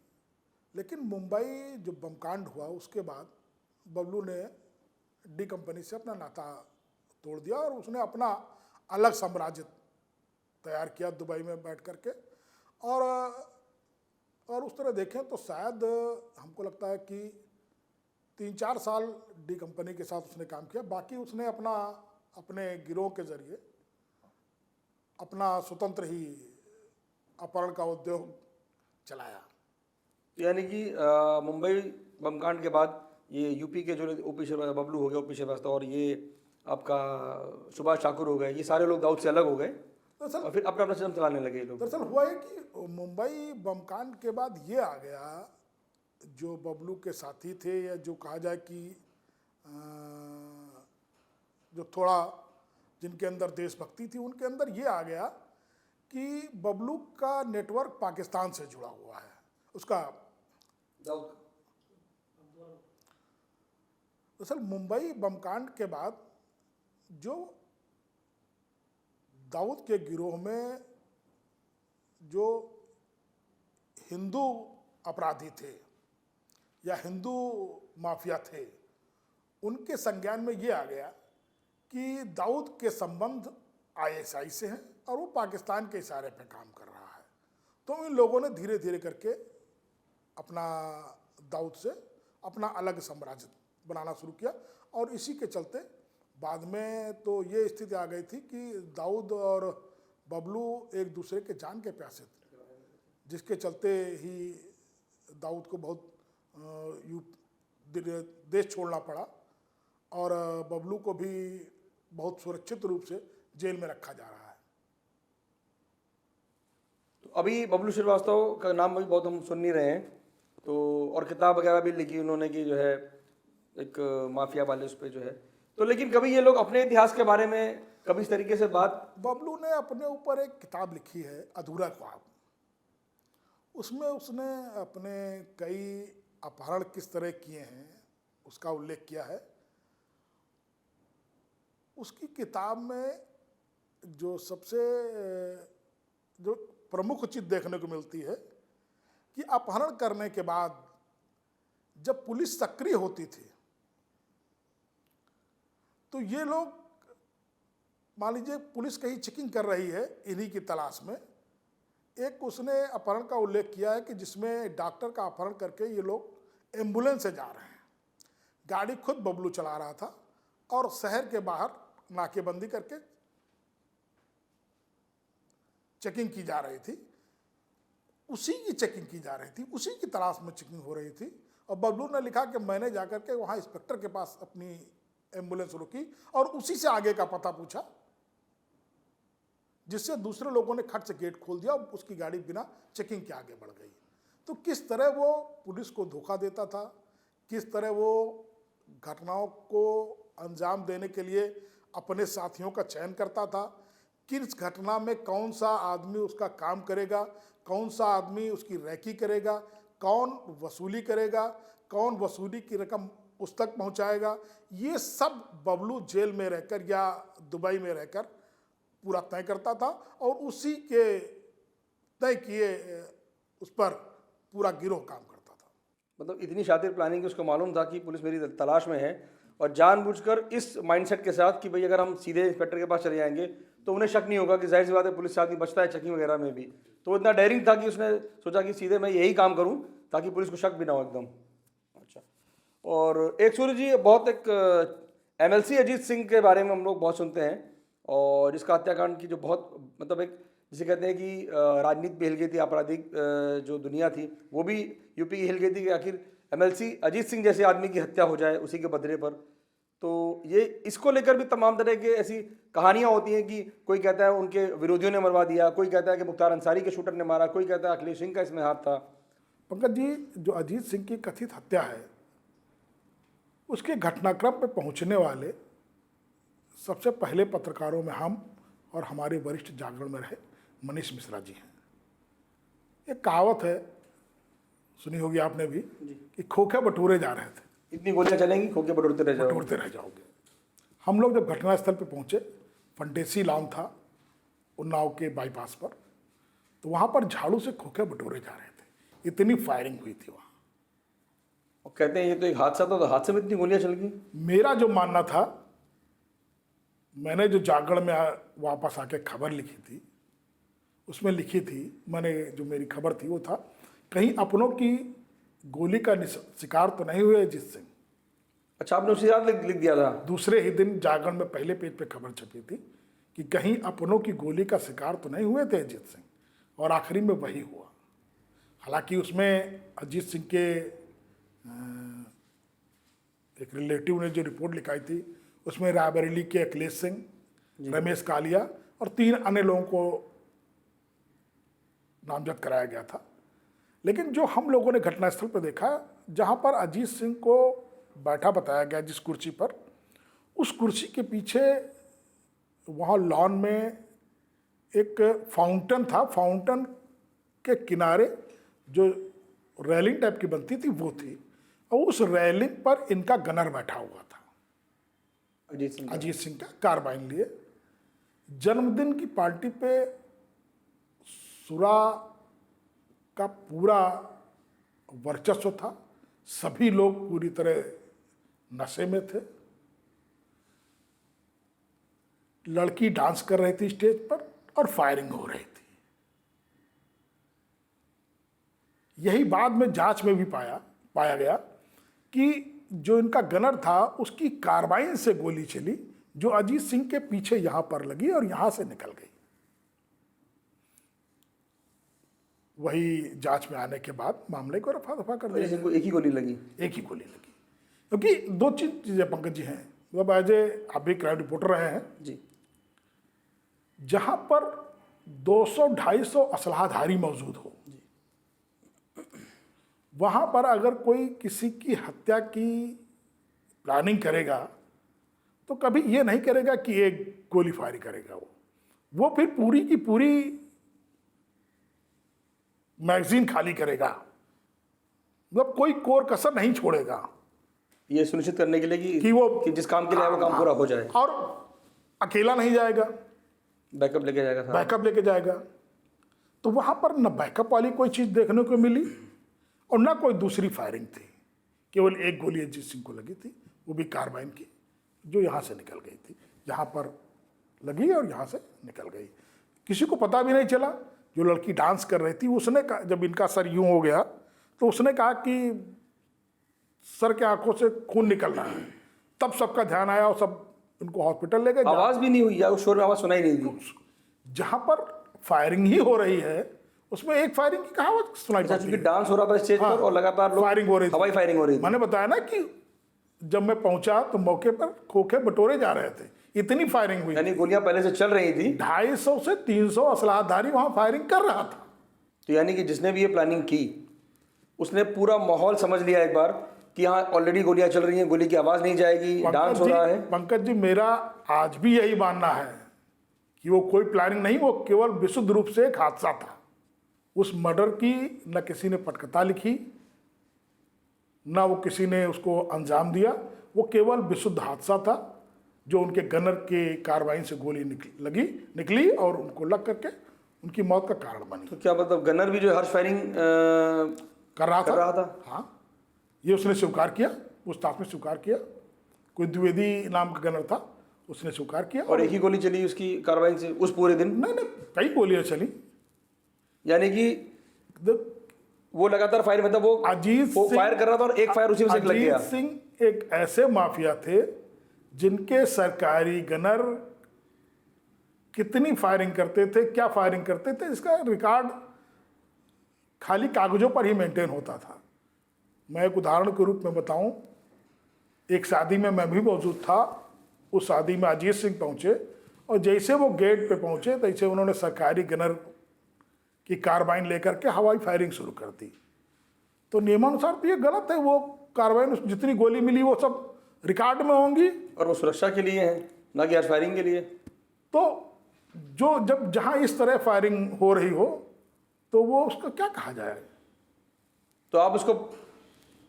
लेकिन मुंबई जो बमकांड हुआ उसके बाद बबलू ने डी कंपनी से अपना नाता तोड़ दिया और उसने अपना अलग साम्राज्य तैयार किया दुबई में बैठ करके। और उस तरह देखें तो शायद हमको लगता है कि 3-4 साल डी कंपनी के साथ उसने काम किया। बाकी उसने अपने गिरोह के जरिए अपना स्वतंत्र ही अपहरण का उद्योग चलाया। यानी कि मुंबई बमकांड के बाद ये यूपी के जो ओपी श्रीवास्तव, बबलू हो गया ओपी श्रीवास्तव, और ये आपका सुभाष ठाकुर हो गए, ये सारे लोग दाऊद से अलग हो गए और फिर अपना अपना सिस्टम चलाने लगे ये लोग। दरअसल हुआ है कि मुंबई बमकांड के बाद ये आ गया, जो बबलू के साथी थे या जो कहा जाए कि जो थोड़ा जिनके अंदर देशभक्ति थी, उनके अंदर ये आ गया कि बबलू का नेटवर्क पाकिस्तान से जुड़ा हुआ है। उसका दरअसल मुंबई बमकांड के बाद जो दाऊद के गिरोह में जो हिंदू अपराधी थे या हिंदू माफिया थे, उनके संज्ञान में ये आ गया कि दाऊद के संबंध आईएसआई से हैं और वो पाकिस्तान के इशारे पे काम कर रहा है। तो इन लोगों ने धीरे धीरे करके अपना दाऊद से अपना अलग साम्राज्य बनाना शुरू किया और इसी के चलते बाद में तो ये स्थिति आ गई थी कि दाऊद और बबलू एक दूसरे के जान के प्यासे थे, जिसके चलते ही दाऊद को बहुत देश छोड़ना पड़ा और बबलू को भी बहुत सुरक्षित रूप से जेल में रखा जा रहा है। तो अभी बबलू श्रीवास्तव का नाम भी बहुत हम सुन नहीं रहे हैं, तो और किताब वगैरह भी लिखी उन्होंने कि जो है एक माफिया वाले उस पर जो है, तो लेकिन कभी ये लोग अपने इतिहास के बारे में कभी इस तरीके से बात। बबलू ने अपने ऊपर एक किताब लिखी है अधूरा ख्वाब, उसमें उसने अपने कई अपहरण किस तरह किए हैं उसका उल्लेख किया है। उसकी किताब में जो सबसे जो प्रमुख चीज देखने को मिलती है कि अपहरण करने के बाद जब पुलिस सक्रिय होती थी तो ये लोग, मान लीजिए पुलिस कहीं चेकिंग कर रही है इन्हीं की तलाश में, एक उसने अपहरण का उल्लेख किया है कि जिसमें डॉक्टर का अपहरण करके ये लोग एम्बुलेंस से जा रहे हैं। गाड़ी खुद बबलू चला रहा था और शहर के बाहर नाकेबंदी करके चेकिंग की जा रही थी, उसी की चेकिंग की जा रही थी, उसी की तलाश में चेकिंग हो रही थी। और बबलू ने लिखा कि मैंने जाकर के वहाँ इंस्पेक्टर के पास अपनी एम्बुलेंस रुकी और उसी से आगे का पता पूछा, जिससे दूसरे लोगों ने खट से गेट खोल दिया और उसकी गाड़ी बिना चेकिंग के आगे बढ़ गई। तो किस तरह वो पुलिस को धोखा देता था, किस तरह वो घटनाओं को अंजाम देने के लिए अपने साथियों का चयन करता था, किस घटना में कौन सा आदमी उसका काम करेगा, कौन सा आदमी उसकी रैकी करेगा, कौन वसूली करेगा, कौन वसूली की रकम उस तक पहुंचाएगा, ये सब बबलू जेल में रहकर या दुबई में रहकर पूरा तय करता था और उसी के तय किए उस पर पूरा गिरोह काम करता था। मतलब इतनी शातिर प्लानिंग कि उसको मालूम था कि पुलिस मेरी तलाश में है, और जानबूझकर इस माइंडसेट के साथ कि भाई अगर हम सीधे इंस्पेक्टर के पास चले जाएंगे तो उन्हें शक नहीं होगा कि जाहिर सी बात है पुलिस से आदमी बचता है चेकिंग वगैरह में भी। तो वो इतना डेयरिंग था कि उसने सोचा कि सीधे मैं यही काम करूं ताकि पुलिस को शक भी ना हो एकदम। अच्छा, और एक सूर्य जी, बहुत एक MLC अजीत सिंह के बारे में हम लोग बहुत सुनते हैं, और इसका हत्याकांड की जो बहुत मतलब एक जिसे कहते हैं कि राजनीति भी हिल गई थी, आपराधिक जो दुनिया थी वो भी यूपी की हिल गई थी कि आखिर MLC अजीत सिंह जैसे आदमी की हत्या हो जाए उसी के बदले पर। तो ये इसको लेकर भी तमाम तरह के ऐसी कहानियां होती हैं कि कोई कहता है उनके विरोधियों ने मरवा दिया, कोई कहता है कि मुख्तार अंसारी के शूटर ने मारा, कोई कहता है अखिलेश सिंह का इसमें हाथ था। पंकज जी, जो अजीत सिंह की कथित हत्या है उसके घटनाक्रम पे पहुंचने वाले सबसे पहले पत्रकारों में हम और हमारे वरिष्ठ जागरण में रहे मनीष मिश्रा जी हैं। एक कहावत है, सुनी होगी आपने भी, कि खोखे बटोरे जा रहे थे, इतनी गोलियां चलेंगी खोखे बटोरते रह जाओगे। बटोरते रह जाओगे। हम लोग जब घटनास्थल पे पहुंचे, फंटेसी लॉन था उन्नाव के बाईपास पर, तो वहां पर झाड़ू से खोखे बटोरे जा रहे थे, इतनी फायरिंग हुई थी वहां। और कहते हैं ये तो एक हादसा था, तो हादसे में इतनी गोलियां चल गई। मेरा जो मानना था, मैंने जो जागरण में वापस आके खबर लिखी थी उसमें लिखी थी, मैंने जो मेरी खबर थी वो था, कहीं अपनों की गोली का शिकार तो नहीं हुए अजीत सिंह। अच्छा, आपने उसी रात लिख दिया था? दूसरे ही दिन जागरण में पहले पेज पे खबर छपी थी कि कहीं अपनों की गोली का शिकार तो नहीं हुए थे अजीत सिंह, और आखिरी में वही हुआ। हालांकि उसमें अजीत सिंह के एक रिलेटिव ने जो रिपोर्ट लिखाई थी उसमें रायबरेली के अखिलेश सिंह, रमेश कालिया और 3 अन्य लोगों को नामजद कराया गया था। लेकिन जो हम लोगों ने घटनास्थल पर देखा, जहां पर अजीत सिंह को बैठा बताया गया जिस कुर्सी पर, उस कुर्सी के पीछे वहाँ लॉन में एक फाउंटेन था, फाउंटेन के किनारे जो रेलिंग टाइप की बनती थी वो थी, और उस रेलिंग पर इनका गनर बैठा हुआ था अजीत सिंह का कार्बाइन लिए। जन्मदिन की पार्टी पे सुरा का पूरा वर्चस्व था, सभी लोग पूरी तरह नशे में थे। लड़की डांस कर रही थी स्टेज पर और फायरिंग हो रही थी। यही बाद में जांच में भी पाया गया कि जो इनका गनर था उसकी कार्बाइन से गोली चली जो अजीत सिंह के पीछे यहां पर लगी और यहां से निकल गई। वही जांच में आने के बाद मामले को रफा दफा कर दिया। एक ही गोली लगी? एक ही गोली लगी, क्योंकि 2 चीजें पंकज जी हैं, मतलब एज ए आप भी क्राइम रिपोर्टर रहे हैं जी, जहां पर 200-250 असलाधारी मौजूद हो, वहां पर अगर कोई किसी की हत्या की प्लानिंग करेगा तो कभी ये नहीं करेगा कि एक गोली फायर करेगा, वो फिर पूरी की पूरी मैगजीन खाली करेगा, मतलब कोई कोर कसर नहीं छोड़ेगा, ये सुनिश्चित करने के लिए कि जिस काम के लिए वो काम पूरा हो जाए। और अकेला नहीं जाएगा, बैकअप लेके जाएगा। बैकअप लेके जाएगा। तो वहां पर न बैकअप वाली कोई चीज देखने को मिली और ना कोई दूसरी फायरिंग थी, केवल एक गोली अजीत सिंह को लगी थी, वो भी कार्बाइन की, जो यहाँ से निकल गई थी, यहाँ पर लगी और यहाँ से निकल गई। किसी को पता भी नहीं चला। जो लड़की डांस कर रही थी उसने कहा, जब इनका सर यूं हो गया तो उसने कहा कि सर के आंखों से खून निकल रहा है, तब सबका ध्यान आया और सब उनको हॉस्पिटल ले गए। आवाज भी नहीं हुई या उस शोर में आवाज सुनाई नहीं दी? जहाँ पर फायरिंग ही हो रही है उसमें एक फायरिंग की कहावत सुनाई पड़ती है। डांस हो रहा था स्टेज पर और लगातार फायरिंग हो रही थी, हवाई फायरिंग हो रही थी। मैंने बताया ना कि जब मैं पहुंचा तो मौके पर खोखे बटोरे जा रहे थे, इतनी फायरिंग हुई। यानी गोलियां पहले से चल रही थी। 250 से 300 असलाधारी वहां फायरिंग कर रहा था। तो यानी कि जिसने भी ये प्लानिंग की उसने पूरा माहौल समझ लिया एक बार कि यहाँ ऑलरेडी गोलियां चल रही हैं, गोली की आवाज नहीं जाएगी, डांस हो रहा है। पंकज जी, मेरा आज भी यही मानना है कि वो कोई प्लानिंग नहीं, वो केवल विशुद्ध रूप से एक हादसा था। उस मर्डर की न किसी ने पटकथा लिखी, न वो किसी ने उसको अंजाम दिया, वो केवल विशुद्ध हादसा था जो उनके गनर के कार्बाइन से गोली निकली और उनको लग करके उनकी मौत का कारण बनी। तो क्या मतलब गनर भी जो हर्ष फायरिंग कर रहा था? हाँ, ये उसने स्वीकार किया, पूछताछ में स्वीकार किया। कोई द्विवेदी नाम का गनर था, उसने स्वीकार किया। और एक ही गोली चली उसकी कार्बाइन से उस पूरे दिन? नहीं, कई गोलियां चली। यानी कि वो लगातार फायर, मतलब वो फायर कर रहा था और एक फायर उसी में से लग गया। अजीत सिंह एक ऐसे माफिया थे जिनके सरकारी गनर कितनी फायरिंग करते थे, क्या फायरिंग करते थे, इसका रिकॉर्ड खाली कागजों पर ही मेंटेन होता था। मैं एक उदाहरण के रूप में बताऊं, एक शादी में मैं भी मौजूद था। उस शादी में अजीत सिंह पहुंचे और जैसे वो गेट पे पहुंचे तैसे उन्होंने सरकारी गनर की कार्बाइन लेकर के हवाई फायरिंग शुरू कर दी। तो नियमानुसार तो ये गलत है। वो कार्बाइन, जितनी गोली मिली वो सब रिकॉर्ड में होंगी। और वो सुरक्षा के लिए है, ना कि फायरिंग के लिए। तो जो जब जहां इस तरह फायरिंग हो रही हो तो वो उसका क्या कहा जाए? तो आप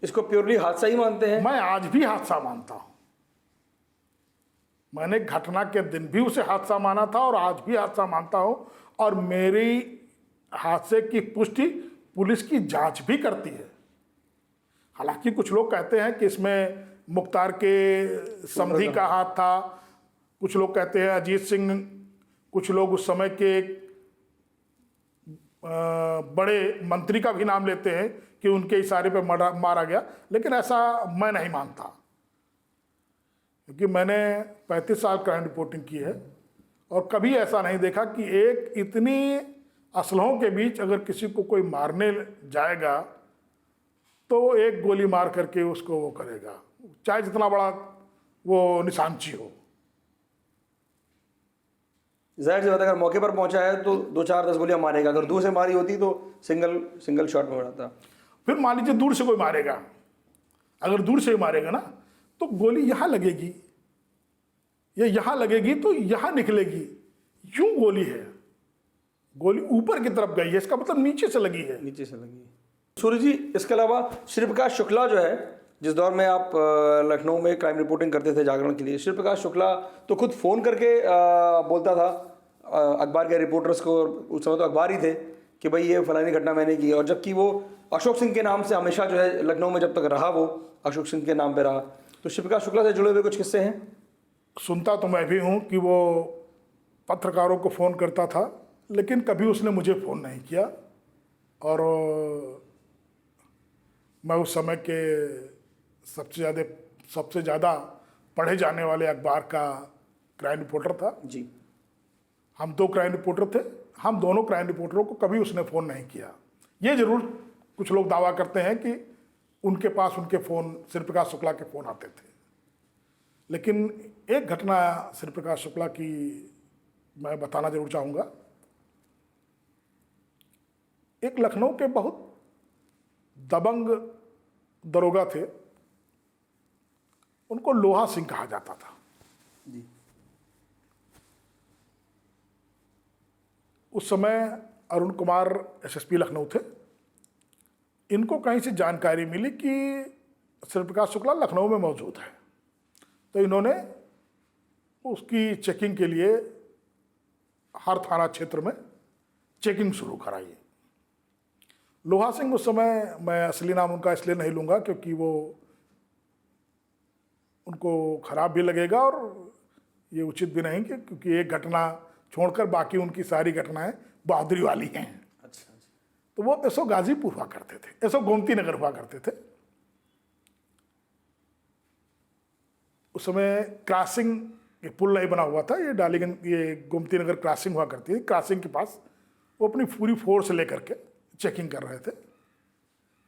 इसको प्योरली हादसा ही मानते हैं? मैं आज भी हादसा मानता हूं। मैंने घटना के दिन भी उसे हादसा माना था और आज भी हादसा मानता हूं। और मेरी हादसे की पुष्टि पुलिस की जांच भी करती है। हालांकि कुछ लोग कहते हैं कि इसमें मुख्तार के समधी का हाथ था, कुछ लोग कहते हैं अजीत सिंह, कुछ लोग उस समय के बड़े मंत्री का भी नाम लेते हैं कि उनके इशारे पे मारा गया। लेकिन ऐसा मैं नहीं मानता, क्योंकि मैंने 35 साल क्राइम रिपोर्टिंग की है और कभी ऐसा नहीं देखा कि एक इतनी असलहों के बीच अगर किसी को कोई मारने जाएगा तो एक गोली मार करके उसको वो करेगा, चाहे जितना बड़ा वो निशानची हो। जाहिर सी बात है, अगर मौके पर पहुंचा है तो 2-4-10 गोलियां मारेगा। अगर दूर से मारी होती तो सिंगल शॉट में उड़ाता। फिर मान लीजिए दूर से कोई मारेगा, अगर दूर से मारेगा ना तो गोली यहाँ लगेगी, ये यहाँ लगेगी तो यहाँ निकलेगी। यूं गोली है, गोली ऊपर की तरफ गई है, इसका मतलब नीचे से लगी है। नीचे से लगी है। सूर्य जी, इसके अलावा श्री प्रकाश शुक्ला जो है, जिस दौर में आप लखनऊ में क्राइम रिपोर्टिंग करते थे जागरण के लिए, श्री प्रकाश शुक्ला तो खुद फ़ोन करके बोलता था अखबार के रिपोर्टर्स को, उस समय तो अखबार ही थे, कि भाई ये फलानी घटना मैंने की। और जबकि वो अशोक सिंह के नाम से हमेशा जो है लखनऊ में जब तक रहा, वो अशोक सिंह के नाम पे रहा। तो श्री प्रकाश शुक्ला से जुड़े हुए कुछ किस्से हैं? सुनता तो मैं भी हूँ कि वो पत्रकारों को फ़ोन करता था, लेकिन कभी उसने मुझे फ़ोन नहीं किया। और मैं उस समय के सबसे ज़्यादा पढ़े जाने वाले अखबार का क्राइम रिपोर्टर था जी। हम 2 क्राइम रिपोर्टर थे, हम दोनों क्राइम रिपोर्टरों को कभी उसने फ़ोन नहीं किया। ये ज़रूर कुछ लोग दावा करते हैं कि उनके पास उनके फ़ोन, श्री प्रकाश शुक्ला के फ़ोन आते थे। लेकिन एक घटना श्री प्रकाश शुक्ला की मैं बताना जरूर चाहूँगा। एक लखनऊ के बहुत दबंग दरोगा थे, उनको लोहा सिंह कहा जाता था जी। उस समय अरुण कुमार एसएसपी लखनऊ थे। इनको कहीं से जानकारी मिली कि श्री प्रकाश शुक्ला लखनऊ में मौजूद है, तो इन्होंने उसकी चेकिंग के लिए हर थाना क्षेत्र में चेकिंग शुरू कराई। लोहा सिंह उस समय, मैं असली नाम उनका इसलिए नहीं लूँगा क्योंकि वो उनको खराब भी लगेगा और ये उचित भी नहीं, क्योंकि एक घटना छोड़कर बाकी उनकी सारी घटनाएं बहादुरी वाली हैं। अच्छा। तो वो एसओ गाजीपुर हुआ करते थे, एसओ गोमती नगर हुआ करते थे। उस समय क्रॉसिंग, ये पुल नहीं बना हुआ था, ये डालीगंज, ये गोमती नगर क्रॉसिंग हुआ करती थी। क्रॉसिंग के पास वो अपनी पूरी फोर्स लेकर के चेकिंग कर रहे थे।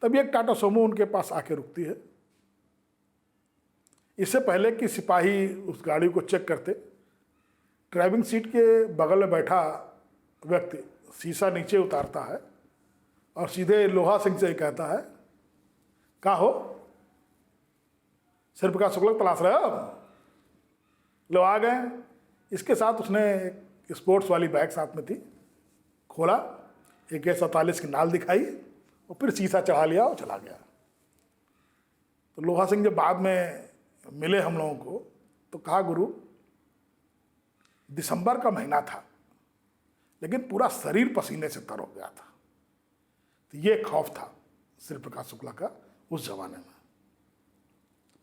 तभी एक टाटा सोमो उनके पास आके रुकती है। इससे पहले कि सिपाही उस गाड़ी को चेक करते, ड्राइविंग सीट के बगल में बैठा व्यक्ति शीशा नीचे उतारता है और सीधे लोहा सिंह से कहता है, क्या हो, श्री प्रकाश शुक्ला तलाश रहे हो? लो आ गए। इसके साथ उसने एक स्पोर्ट्स वाली बैग साथ में थी, खोला, AK-47 की नाल दिखाई और फिर शीशा चढ़ा लिया और चला गया। तो लोहा सिंह जब बाद में मिले हम लोगों को तो कहा, गुरु, दिसंबर का महीना था लेकिन पूरा शरीर पसीने से तर हो गया था। तो ये खौफ था श्री प्रकाश शुक्ला का उस जमाने में।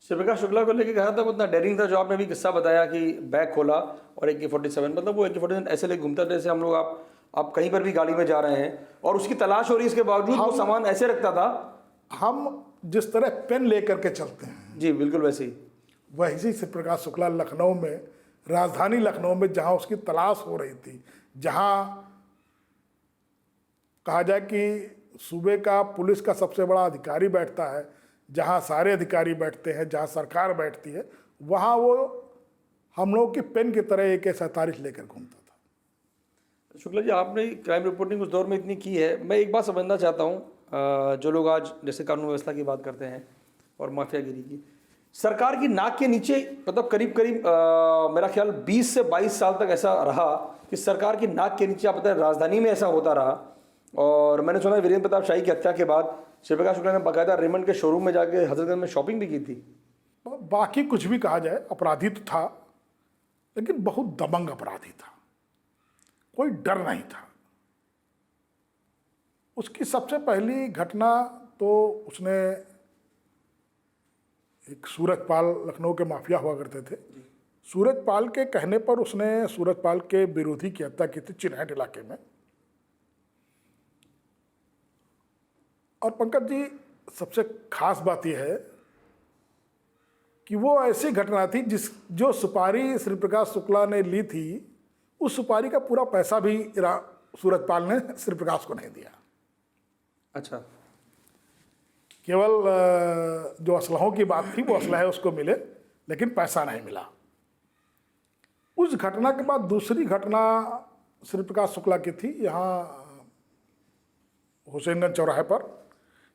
शिवप्रकाश शुक्ला को लेके कहा था वो इतना डेयरिंग था, जो आपने भी किस्सा बताया कि बैग खोला और AK-47, मतलब वो AK-47 ऐसे लेके घूमता था जैसे हम लोग आप कहीं पर भी गाड़ी में जा रहे हैं और उसकी तलाश हो रही है, इसके बावजूद वो सामान ऐसे रखता था। हम जिस तरह पेन लेकर के चलते हैं, जी बिल्कुल वैसे ही। वैसे ही शिवप्रकाश शुक्ला लखनऊ में, राजधानी लखनऊ में जहां उसकी तलाश हो रही थी, जहां कहा जाए कि सूबे का पुलिस का सबसे बड़ा अधिकारी बैठता है, जहां सारे अधिकारी बैठते हैं, जहां सरकार बैठती है, वहां वो हम लोग की पेन की तरह AK-47 लेकर घूमता था। शुक्ला जी, आपने क्राइम रिपोर्टिंग उस दौर में इतनी की है, मैं एक बात समझना चाहता हूँ, जो लोग आज जैसे कानून व्यवस्था की बात करते हैं और माफियागिरी की, सरकार की नाक के नीचे, मतलब करीब करीब मेरा ख्याल 20 से 22 साल तक ऐसा रहा कि सरकार की नाक के नीचे, आप पता है राजधानी में ऐसा होता रहा। और मैंने सुना वीरेंद्र प्रताप शाही की हत्या के बाद शिवप्रकाश शुक्ला ने बाकायदा रेमंड के शोरूम में जाके हजरतगंज में शॉपिंग भी की थी। बाकी कुछ भी कहा जाए, अपराधी तो था, लेकिन बहुत दबंग अपराधी था, कोई डर नहीं था। उसकी सबसे पहली घटना तो उसने, एक सूरजपाल, लखनऊ के माफिया हुआ करते थे, सूरजपाल के कहने पर उसने सूरजपाल के विरोधी की हत्या की थी चिन्हट इलाके में। और पंकज जी, सबसे खास बात यह है कि वो ऐसी घटना थी जो सुपारी शिवप्रकाश शुक्ला ने ली थी, उस सुपारी का पूरा पैसा भी सूरजपाल ने शिवप्रकाश को नहीं दिया। अच्छा। केवल जो असलहों की बात थी, वो असलहे उसको मिले, लेकिन पैसा नहीं मिला। उस घटना के बाद दूसरी घटना शिवप्रकाश शुक्ला की थी, यहाँ हुसैनगंज चौराहे पर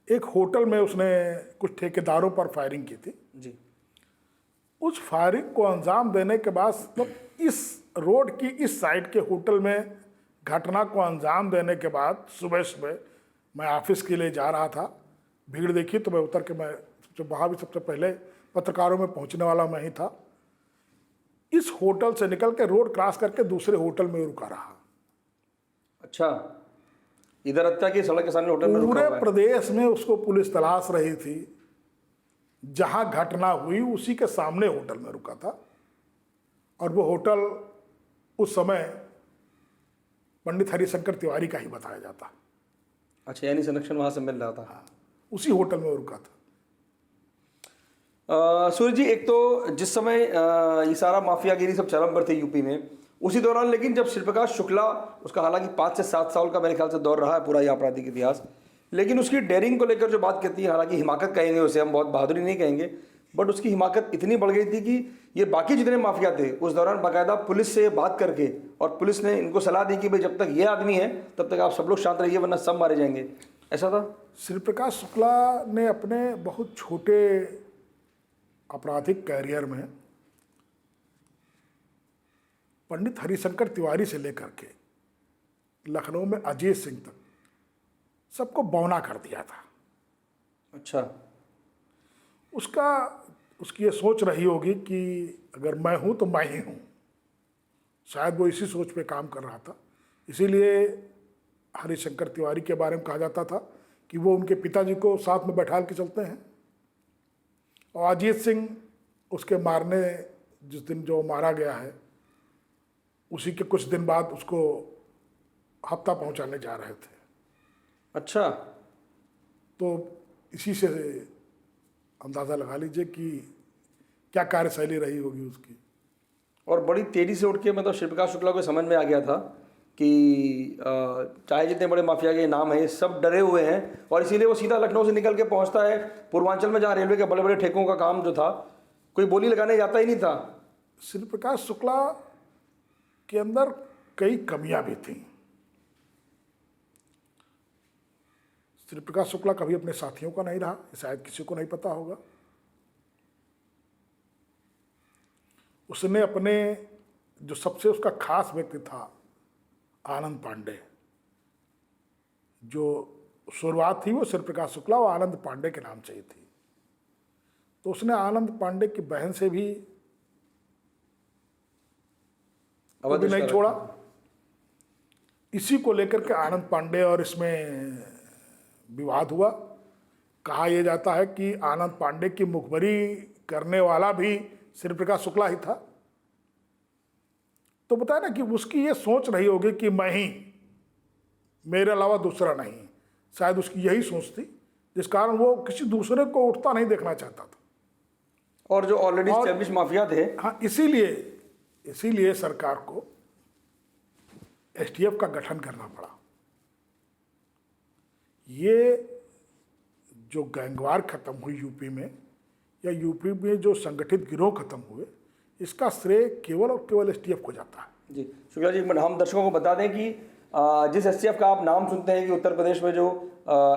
एक होटल में उसने कुछ ठेकेदारों पर फायरिंग की थी। जी। उस फायरिंग को अंजाम देने के बाद, मतलब इस रोड की इस साइड के होटल में घटना को अंजाम देने के बाद सुबह सुबह मैं ऑफिस के लिए जा रहा था, भीड़ देखी तो मैं उतर के, मैं वहाँ भी सबसे पहले पत्रकारों में पहुँचने वाला मैं ही था। इस होटल से निकल के रोड क्रॉस करके दूसरे होटल में रुका रहा। अच्छा, इधर हत्या की सड़क के सामने होटल में रुका पूरे हुआ है। प्रदेश में उसको पुलिस तलाश रही थी, जहां घटना हुई उसी के सामने होटल में रुका था। और वो होटल उस समय पंडित हरिशंकर तिवारी का ही बताया जाता। अच्छा, यानी संरक्षण वहां से मिल रहा था। उसी होटल में वो रुका था। सूर्य जी, एक तो जिस समय ये सारा माफियागिरी सब चरम पर थे यूपी में, उसी दौरान लेकिन जब शिवप्रकाश शुक्ला, उसका हालांकि 5 से 7 साल का मेरे ख्याल से दौर रहा है पूरा ये आपराधिक इतिहास, लेकिन उसकी डेयरिंग को लेकर जो बात कहती है, हालांकि हिमाकत कहेंगे उसे हम, बहुत बहादुरी नहीं कहेंगे, बट उसकी हिमाकत इतनी बढ़ गई थी कि ये बाकी जितने माफिया थे उस दौरान बाकायदा पुलिस से बात करके, और पुलिस ने इनको सलाह दी कि भाई जब तक ये आदमी है तब तक आप सब लोग शांत रहिए वरना सब मारे जाएंगे। ऐसा था। शिवप्रकाश शुक्ला ने अपने बहुत छोटे आपराधिक कैरियर में पंडित हरिशंकर तिवारी से लेकर के लखनऊ में अजीत सिंह तक सबको बौना कर दिया था। अच्छा। उसकी ये सोच रही होगी कि अगर मैं हूं तो मैं ही हूं। शायद वो इसी सोच पे काम कर रहा था। इसीलिए हरिशंकर तिवारी के बारे में कहा जाता था कि वो उनके पिताजी को साथ में बैठा के चलते हैं। और अजीत सिंह उसके मारने, जिस दिन जो मारा गया है, उसी के कुछ दिन बाद उसको हफ्ता पहुंचाने जा रहे थे। अच्छा। तो इसी से अंदाज़ा लगा लीजिए कि क्या कार्यशैली रही होगी उसकी। और बड़ी तेज़ी से उठ के, मतलब शिवप्रकाश शुक्ला को समझ में आ गया था कि चाहे जितने बड़े माफिया के नाम है, सब डरे हुए हैं, और इसीलिए वो सीधा लखनऊ से निकल के पहुंचता है पूर्वांचल में, जहाँ रेलवे के बड़े बड़े ठेकों का काम जो था, कोई बोली लगाने जाता ही नहीं था। शिवप्रकाश शुक्ला के अंदर कई कमियां भी थीं। शिवप्रकाश शुक्ला कभी अपने साथियों का नहीं रहा, शायद किसी को नहीं पता होगा। उसने अपने, जो सबसे उसका खास व्यक्ति था आनंद पांडे, जो शुरुआत थी वो शिवप्रकाश शुक्ला और आनंद पांडे के नाम से ही थी। तो उसने आनंद पांडे की बहन से भी कभी नहीं छोड़ा। इसी को लेकर के आनंद पांडे और इसमें विवाद हुआ। कहा यह जाता है कि आनंद पांडे की मुखबरी करने वाला भी श्री प्रकाश शुक्ला ही था। तो बताया ना कि उसकी ये सोच रही होगी कि मैं ही, मेरे अलावा दूसरा नहीं। शायद उसकी यही सोच थी, जिस कारण वो किसी दूसरे को उठता नहीं देखना चाहता था। और जो ऑलरेडी एस्टेब्लिश माफिया थे, हाँ, इसीलिए सरकार को एसटीएफ का गठन करना पड़ा। ये जो गैंगवार खत्म हुई यूपी में, या यूपी में जो संगठित गिरोह खत्म हुए, इसका श्रेय केवल और केवल एसटीएफ को जाता है। जी शुक्ला जी, हम दर्शकों को बता दें कि जिस एसटीएफ का आप नाम सुनते हैं कि उत्तर प्रदेश में जो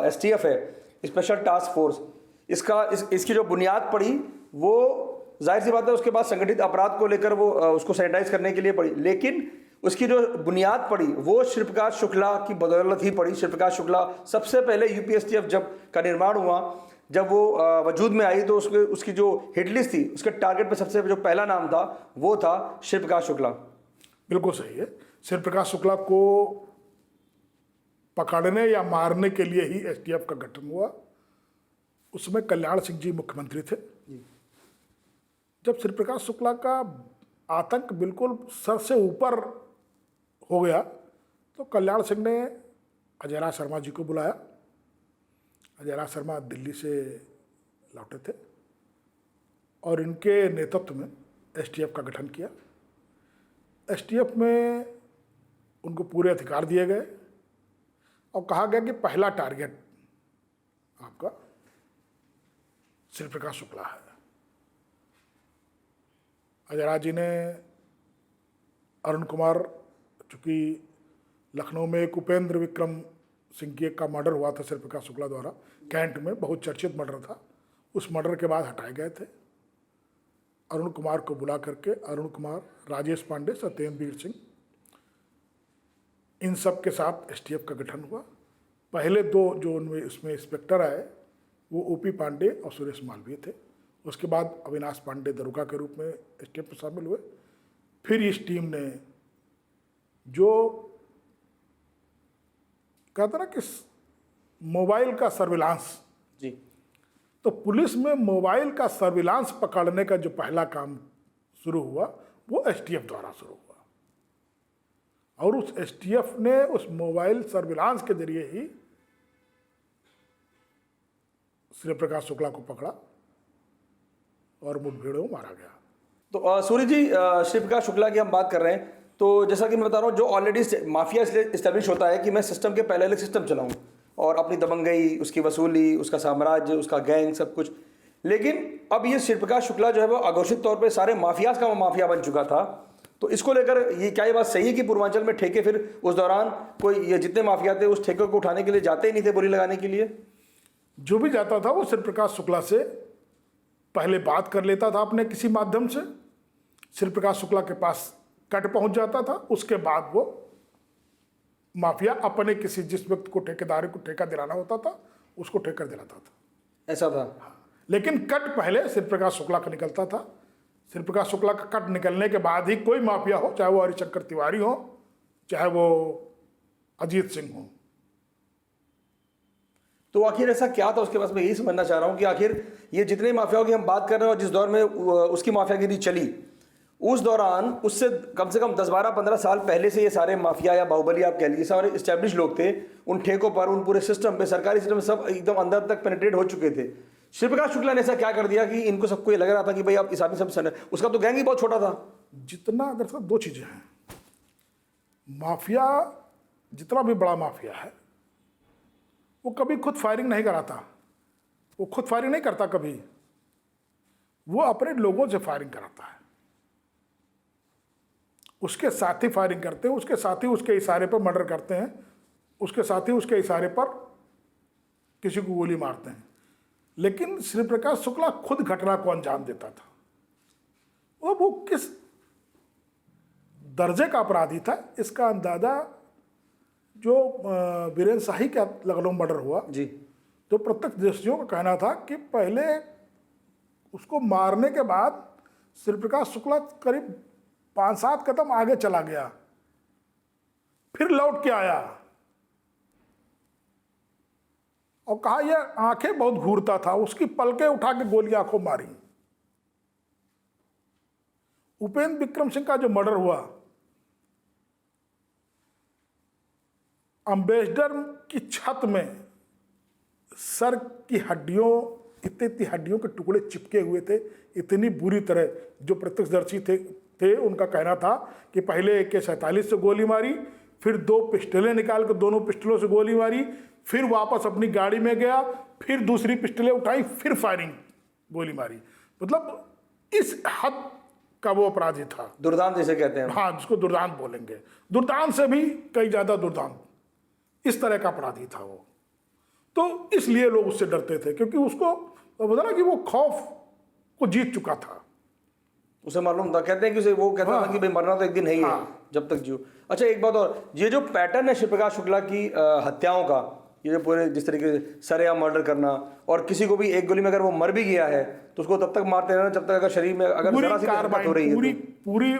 एसटीएफ है, स्पेशल टास्क फोर्स, इसकी जो बुनियाद पड़ी वो जाहिर सी बात है उसके बाद संगठित अपराध को लेकर वो उसको सैनिटाइज करने के लिए पड़ी, लेकिन उसकी जो बुनियाद पड़ी वो श्री प्रकाश शुक्ला की बदौलत ही पड़ी। श्री प्रकाश शुक्ला सबसे पहले यूपीएसटीएफ जब का निर्माण हुआ, जब वो वजूद में आई, तो उसकी जो हिटलिस्ट थी, उसके टारगेट पे सबसे जो पहला नाम था वो था श्री प्रकाश शुक्ला। बिल्कुल सही है। श्री प्रकाश शुक्ला को पकड़ने या मारने के लिए ही एसटीएफ का गठन हुआ। उसमें कल्याण सिंह जी मुख्यमंत्री थे। जब श्री प्रकाश शुक्ला का आतंक बिल्कुल सर से ऊपर हो गया, तो कल्याण सिंह ने अजय राज शर्मा जी को बुलाया। अजय राज शर्मा दिल्ली से लौटे थे और इनके नेतृत्व में एसटीएफ का गठन किया। एसटीएफ में उनको पूरे अधिकार दिए गए और कहा गया कि पहला टारगेट आपका श्री प्रकाश शुक्ला है। अजय राज जी ने अरुण कुमार, चूँकि लखनऊ में एक उपेंद्र विक्रम सिंह की का मर्डर हुआ था श्री प्रकाश शुक्ला द्वारा, कैंट में बहुत चर्चित मर्डर था, उस मर्डर के बाद हटाए गए थे। अरुण कुमार को बुला करके अरुण कुमार, राजेश पांडे, सत्येंद्र सिंह, इन सब के साथ एसटीएफ का गठन हुआ। पहले दो जो उनमें इसमें इंस्पेक्टर आए वो ओपी पांडे और सुरेश मालवीय थे। उसके बाद अविनाश पांडे दरोगा के रूप में एसटीएफ में शामिल हुए। फिर इस टीम ने जो कहते ना कि मोबाइल का सर्विलांस, जी, तो पुलिस में मोबाइल का सर्विलांस पकड़ने का जो पहला काम शुरू हुआ वो एसटीएफ द्वारा शुरू हुआ। और उस एसटीएफ ने उस मोबाइल सर्विलांस के जरिए ही श्री प्रकाश शुक्ला को पकड़ा और मुठभेड़ों में मारा गया। तो सूर्य जी, श्री प्रकाश शुक्ला की हम बात कर रहे हैं, तो जैसा कि मैं बता रहा हूँ, जो ऑलरेडी माफिया इस्टेब्लिश होता है कि मैं सिस्टम के पहले अलग सिस्टम चलाऊँ और अपनी दबंगई, उसकी वसूली, उसका साम्राज्य, उसका गैंग, सब कुछ। लेकिन अब ये श्री प्रकाश शुक्ला जो है वो अघोषित तौर पे सारे माफियाज का माफिया बन चुका था। तो इसको लेकर ये बात सही है कि पूर्वांचल में ठेके फिर उस दौरान कोई ये जितने माफिया थे उस ठेके को उठाने के लिए जाते ही नहीं थे बोली लगाने के लिए? जो भी जाता था वो श्री प्रकाश शुक्ला से पहले बात कर लेता था अपने किसी माध्यम से, श्री प्रकाश शुक्ला के पास कट पहुंच जाता था। उसके बाद वो माफिया अपने किसी जिस व्यक्ति को ठेकेदारी को ठेका दिलाना होता था उसको ठेका दिलाता था। ऐसा था। लेकिन कट पहले श्री प्रकाश शुक्ला का निकलता था। श्री प्रकाश शुक्ला का कट निकलने के बाद ही कोई माफिया हो, चाहे वो हरिशंकर तिवारी हो, चाहे वो अजीत सिंह हो। तो आखिर ऐसा क्या था उसके पास? मैं यही समझना चाह रहा हूँ कि आखिर ये जितने माफियाओं की हम बात कर रहे हैं और जिस दौर में उसकी माफियागिरी चली, उस दौरान उससे कम से कम 10, 12, 15 साल पहले से ये सारे माफिया या बाहुबली आप कह लीजिए, सारे इस्टेब्लिश लोग थे, उन ठेकों पर, उन पूरे सिस्टम पे, सरकारी सिस्टम में सब एकदम अंदर तक पेनिट्रेट हो चुके थे। श्री प्रकाश शुक्ला ने ऐसा क्या कर दिया कि इनको सबको ये लग रहा था कि भाई आप इस आदमी सब, उसका तो गैंग ही बहुत छोटा था। जितना दरअसल दो चीजें हैं, माफिया जितना भी बड़ा माफिया है वो कभी खुद फायरिंग नहीं कराता, वो खुद फायरिंग नहीं करता कभी, वो अपने लोगों से फायरिंग कराता है। उसके साथी फायरिंग करते हैं, उसके साथी उसके इशारे पर मर्डर करते हैं, उसके साथी उसके इशारे पर किसी को गोली मारते हैं। लेकिन श्री प्रकाश शुक्ला खुद घटना को अंजाम देता था। वो किस दर्जे का अपराधी था इसका अंदाजा जो वीरेंद्र शाही का लखनऊ मर्डर हुआ जी, तो प्रत्यक्षदर्शियों का कहना था कि पहले उसको मारने के बाद श्री प्रकाश शुक्ला करीब 5-7 कदम आगे चला गया, फिर लौट के आया और कहा यह आंखें बहुत घूरता था, उसकी पलकें उठा के गोली आंखों मारी। उपेंद्र विक्रम सिंह का जो मर्डर हुआ, अम्बेसडर की छत में सर की हड्डियों, इतनी हड्डियों के टुकड़े चिपके हुए थे, इतनी बुरी तरह। जो प्रत्यक्षदर्शी थे उनका कहना था कि पहले AK-47 से गोली मारी, फिर 2 पिस्टलें निकाल कर दोनों पिस्टलों से गोली मारी, फिर वापस अपनी गाड़ी में गया, फिर दूसरी पिस्टलें उठाई, फिर फायरिंग, गोली मारी। मतलब इस हद का वो अपराधी था। दुर्दांत जिसे कहते हैं। हाँ, जिसको दुर्दांत बोलेंगे, दुर्दांत से भी कई ज्यादा दुर्दांत, इस तरह का अपराधी था वो। तो इसलिए लोग उससे डरते थे, क्योंकि उसको बोला ना कि वो खौफ को जीत चुका था। उसे मालूम था, कहते हैं कि उसे वो कहता था कि भाई मरना तो एक दिन है ही है, जब तक जियो। अच्छा, एक बात और, ये जो पैटर्न है शिव प्रकाश शुक्ला की हत्याओं का, ये जो पूरे जिस तरीके से सरेआम मर्डर करना, और किसी को भी एक गोली में अगर वो मर भी गया है तो उसको तब तक मारते रहना जब तक अगर शरीर में अगर पूरी जरा सी हरकत हो रही है पूरी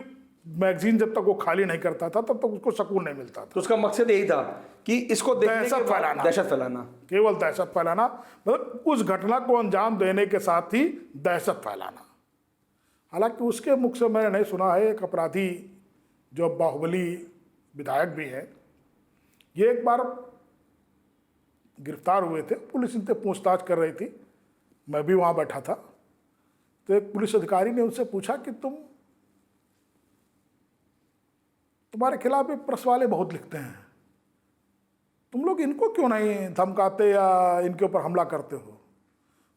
मैगजीन जब तक वो खाली नहीं करता था तब तक उसको सुकून नहीं मिलता था। तो उसका मकसद यही था कि इसको दहशत फैलाना, दहशत फैलाना, केवल दहशत फैलाना, मतलब उस घटना को अंजाम देने के साथ ही दहशत फैलाना। हालांकि उसके मुख से मैंने नहीं सुना है, एक अपराधी जो बाहुबली विधायक भी है, ये एक बार गिरफ्तार हुए थे, पुलिस इनसे पूछताछ कर रही थी, मैं भी वहाँ बैठा था। तो एक पुलिस अधिकारी ने उनसे पूछा कि तुम्हारे खिलाफ ये प्रेस वाले बहुत लिखते हैं, तुम लोग इनको क्यों नहीं धमकाते या इनके ऊपर हमला करते हो?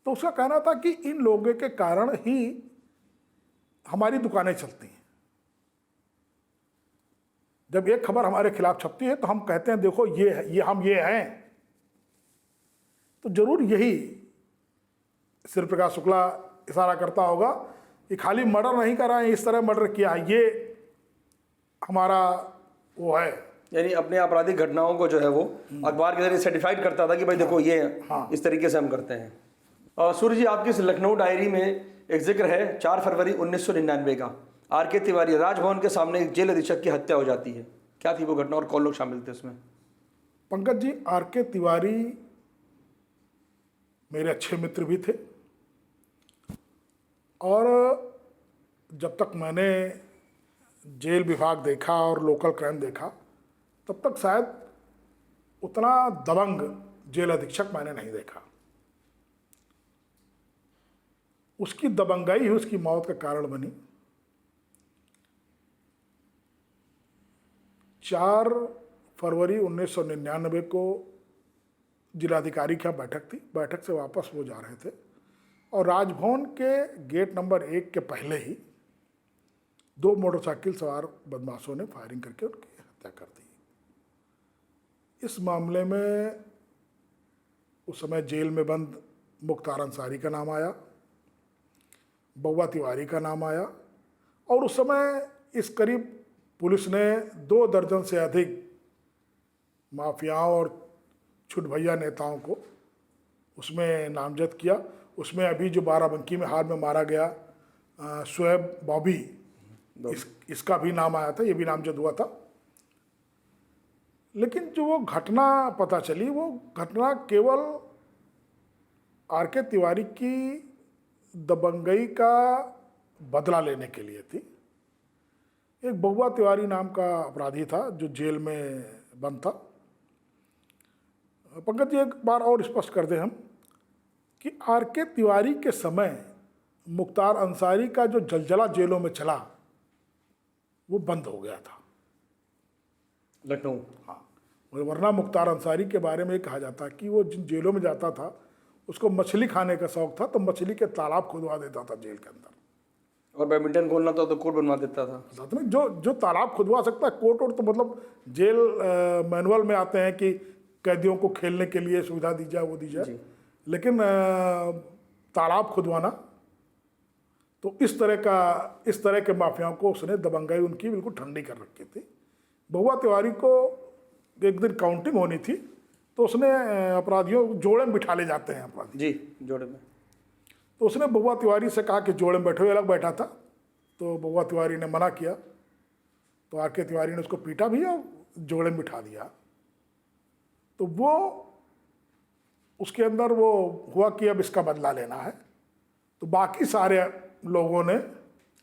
तो उसका कहना था कि इन लोगों के कारण ही हमारी दुकानें चलती हैं। जब एक खबर हमारे खिलाफ छपती है तो हम कहते हैं देखो ये हम ये हैं। तो जरूर यही शिव प्रकाश शुक्ला इशारा करता होगा कि खाली मर्डर नहीं करा है, इस तरह मर्डर किया है, ये हमारा वो है। यानी अपने आपराधिक घटनाओं को जो है वो अखबार के जरिए सर्टिफाइड करता था कि भाई देखो ये इस तरीके से हम करते हैं। सूर्य जी, आपकी इस लखनऊ डायरी में एक जिक्र है 4 फरवरी 1999 का, RK तिवारी राजभवन के सामने एक जेल अधीक्षक की हत्या हो जाती है। क्या थी वो घटना और कौन लोग शामिल थे उसमें? पंकज जी, RK तिवारी मेरे अच्छे मित्र भी थे, और जब तक मैंने जेल विभाग देखा और लोकल क्राइम देखा तब तक शायद उतना दबंग जेल अधीक्षक मैंने नहीं देखा। उसकी दबंगाई ही उसकी मौत का कारण बनी। 4 फरवरी 1999 को जिलाधिकारी की बैठक थी, बैठक से वापस वो जा रहे थे और राजभवन के गेट नंबर 1 के पहले ही 2 मोटरसाइकिल सवार बदमाशों ने फायरिंग करके उनकी हत्या कर दी। इस मामले में उस समय जेल में बंद मुख्तार अंसारी का नाम आया, बउआ तिवारी का नाम आया, और उस समय इस करीब पुलिस ने 2 दर्जन से अधिक माफियाओं और छुट भैया नेताओं को उसमें नामजद किया। उसमें अभी जो बाराबंकी में हाल में मारा गया शोएब बॉबी, इसका भी नाम आया था, ये भी नामजद हुआ था। लेकिन जो वो घटना पता चली, वो घटना केवल RK तिवारी की दबंगई का बदला लेने के लिए थी। एक बउआ तिवारी नाम का अपराधी था जो जेल में बंद था। पंकज जी, एक बार और स्पष्ट कर दें हम कि RK तिवारी के समय मुख्तार अंसारी का जो जलजला जेलों में चला वो बंद हो गया था लखनऊ। हाँ, वरना मुख्तार अंसारी के बारे में कहा जाता कि वो जिन जेलों में जाता था उसको मछली खाने का शौक था, तो मछली के तालाब खुदवा देता था जेल के अंदर, और बैडमिंटन खोलना था तो कोर्ट बनवा देता था। साथ में जो तालाब खुदवा सकता है, कोर्ट और तो मतलब जेल मैनुअल में आते हैं कि कैदियों को खेलने के लिए सुविधा दी जाए, वो दी जाए, लेकिन तालाब खुदवाना, तो इस तरह के माफियाओं को उसने दबंगाई उनकी बिल्कुल ठंडी कर रखी थी। बउआ तिवारी को एक दिन काउंटिंग होनी थी, तो उसने अपराधियों जोड़े में बिठा ले जाते हैं अपराधी जी, जोड़े में, तो उसने बउआ तिवारी से कहा कि जोड़े में बैठो, अलग बैठा था। तो बउआ तिवारी ने मना किया, तो RK तिवारी ने उसको पीटा भी और जोड़े में बिठा दिया। तो वो उसके अंदर वो हुआ कि अब इसका बदला लेना है, तो बाकी सारे लोगों ने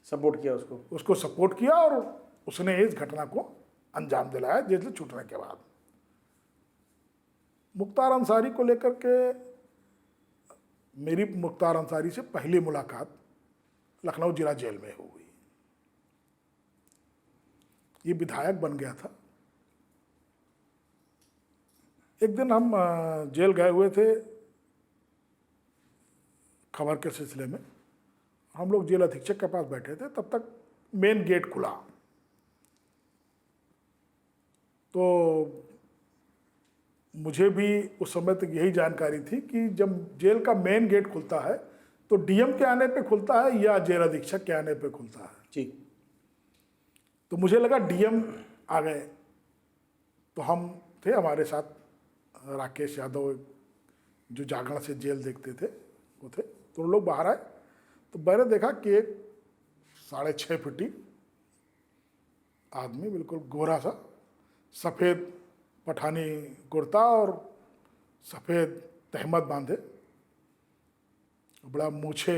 सपोर्ट किया उसको। उसको सपोर्ट किया और उसने इस घटना को अंजाम दिलाया जेल से छूटने के बाद। मुख्तार अंसारी को लेकर के मेरी मुख्तार अंसारी से पहली मुलाकात लखनऊ जिला जेल में हो गई। ये विधायक बन गया था। एक दिन हम जेल गए हुए थे खबर के सिलसिले में। हम लोग जेल अधीक्षक के पास बैठे थे, तब तक मेन गेट खुला। तो मुझे भी उस समय तक यही जानकारी थी कि जब जेल का मेन गेट खुलता है तो डीएम के आने पे खुलता है या जेल अधीक्षक के आने पे खुलता है। जी। तो मुझे लगा डीएम आ गए। तो हम थे, हमारे साथ राकेश यादव जो जागरण से जेल देखते थे वो थे। तो लोग बाहर आए तो मैंने देखा कि एक 6.5 फीटी आदमी, बिल्कुल गोरा सा, सफ़ेद पठानी कुर्ता और सफ़ेद तहमद बांधे, बड़ा मूछे,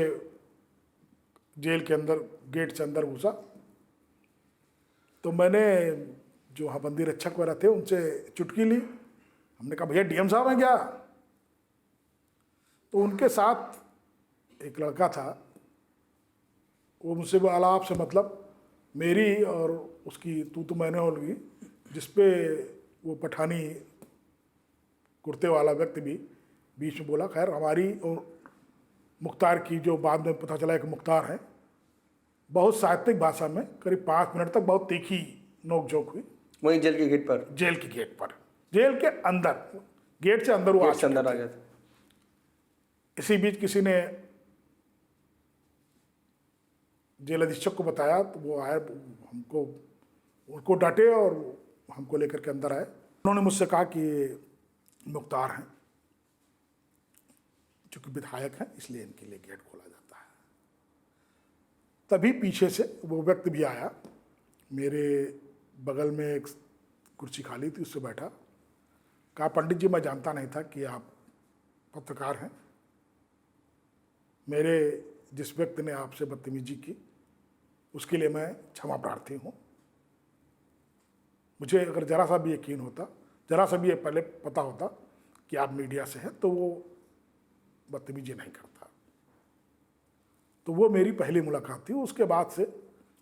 जेल के अंदर गेट से अंदर घुसा। तो मैंने जो वहाँ बंदी रक्षक वगैरह थे उनसे चुटकी ली। हमने कहा भैया डीएम साहब हैं क्या? तो उनके साथ एक लड़का था, वो मुझसे बोला आपसे मतलब मेरी और उसकी तू मैंने होगी, जिसपे वो पठानी कुर्ते वाला व्यक्ति भी बीच में बोला। खैर हमारी और मुख्तार की, जो बाद में पता चला कि मुख्तार है, बहुत साहित्यिक भाषा में करीब 5 मिनट तक बहुत तीखी नोकझोंक हुई। वहीं जेल के गेट पर? जेल के गेट पर, जेल के अंदर, गेट से अंदर वो अंदर आ गया था। इसी बीच किसी ने जेल अधीक्षक को बताया तो वो आए, उनको डांटे और हमको लेकर के अंदर आए। उन्होंने मुझसे कहा कि मुख्तार हैं, चूँकि विधायक हैं इसलिए इनके लिए गेट खोला जाता है। तभी पीछे से वो व्यक्ति भी आया, मेरे बगल में एक कुर्सी खाली थी, उससे बैठा। कहा पंडित जी मैं जानता नहीं था कि आप पत्रकार हैं। मेरे जिस व्यक्ति ने आपसे बदतमीजी की उसके लिए मैं क्षमा प्रार्थी हूँ। मुझे अगर ज़रा सा भी यकीन होता, ज़रा सा भी ये पहले पता होता कि आप मीडिया से हैं तो वो बदतमीजी नहीं करता। तो वो मेरी पहली मुलाकात थी। उसके बाद से,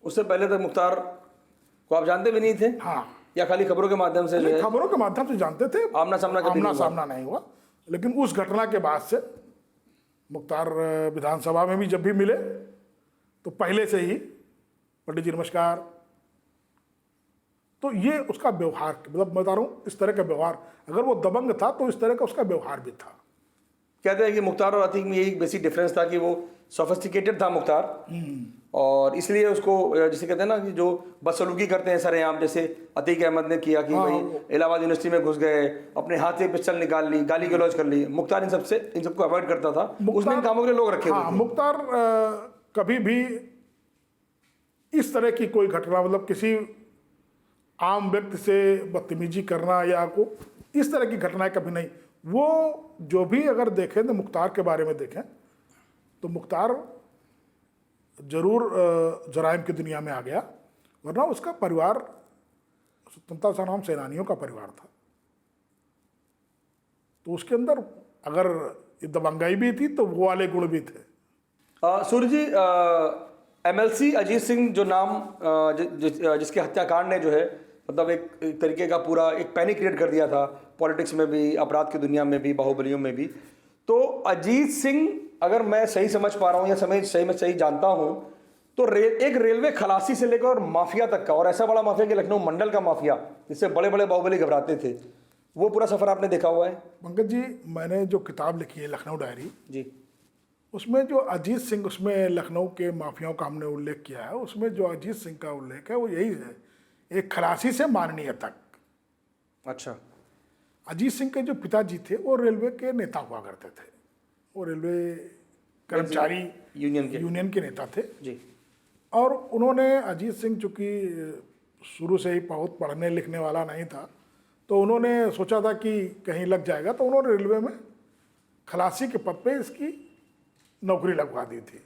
उससे पहले तक मुख्तार को आप जानते भी नहीं थे? हाँ, या खाली खबरों के माध्यम से? खबरों के माध्यम से जानते थे, आमना सामना नहीं हुआ। लेकिन उस घटना के बाद से मुख्तार विधानसभा में भी जब भी मिले तो पहले से ही पंडित जी नमस्कार। तो ये उसका व्यवहार, मतलब मैं बता रहा हूँ इस तरह का व्यवहार, अगर वो दबंग था तो इस तरह का उसका व्यवहार भी था। कहते हैं कि मुख्तार और अतीक में यही बेसिक डिफरेंस था कि वो सोफिस्टिकेटेड था मुख्तार, और इसलिए उसको जैसे कहते हैं ना कि जो बदसलूकी करते हैं सरेआम, जैसे अतीक अहमद ने किया कि भाई इलाहाबाद यूनिवर्सिटी में घुस गए, अपने हाथ से पिस्टल निकाल ली, गाली गलौज कर ली। मुख्तार इन सबको अवॉइड करता था। उसने इन कामों के लिए लोग रखे हुए थे। मुख्तार कभी भी इस तरह की कोई घटना, मतलब किसी आम व्यक्ति से बदतमीजी करना या को इस तरह की घटनाएं कभी नहीं। वो जो भी अगर देखें तो मुख्तार के बारे में देखें तो मुख्तार जरूर जराइम की दुनिया में आ गया, वरना उसका परिवार स्वतंत्रता संग्राम सेनानियों का परिवार था। तो उसके अंदर अगर दबंगाई भी थी तो वो वाले गुण भी थे। सूर्य जी, एमएलसी अजीत सिंह जो नाम जिसके हत्याकांड ने जो है मतलब एक तरीके का पूरा एक पैनिक क्रिएट कर दिया था पॉलिटिक्स में भी, अपराध की दुनिया में भी, बाहुबलियों में भी। तो अजीत सिंह, अगर मैं सही समझ पा रहा हूँ या सही जानता हूँ, तो एक रेलवे खलासी से लेकर माफिया तक का, और ऐसा बड़ा माफिया कि लखनऊ मंडल का माफिया जिससे बड़े बड़े बाहुबली घबराते थे, वो पूरा सफर आपने देखा हुआ है। पंकज जी, मैंने जो किताब लिखी है लखनऊ डायरी जी, उसमें जो अजीत सिंह, उसमें लखनऊ के माफियाओं का हमने उल्लेख किया है। उसमें जो अजीत सिंह का उल्लेख है वो यही है, एक खलासी से माननीय तक। अच्छा। अजीत सिंह के जो पिताजी थे वो रेलवे के नेता हुआ करते थे। वो रेलवे कर्मचारी यूनियन के नेता थे जी। और उन्होंने, अजीत सिंह चूँकि शुरू से ही बहुत पढ़ने लिखने वाला नहीं था, तो उन्होंने सोचा था कि कहीं लग जाएगा, तो उन्होंने रेलवे में खलासी के पद पे इसकी नौकरी लगवा दी थी।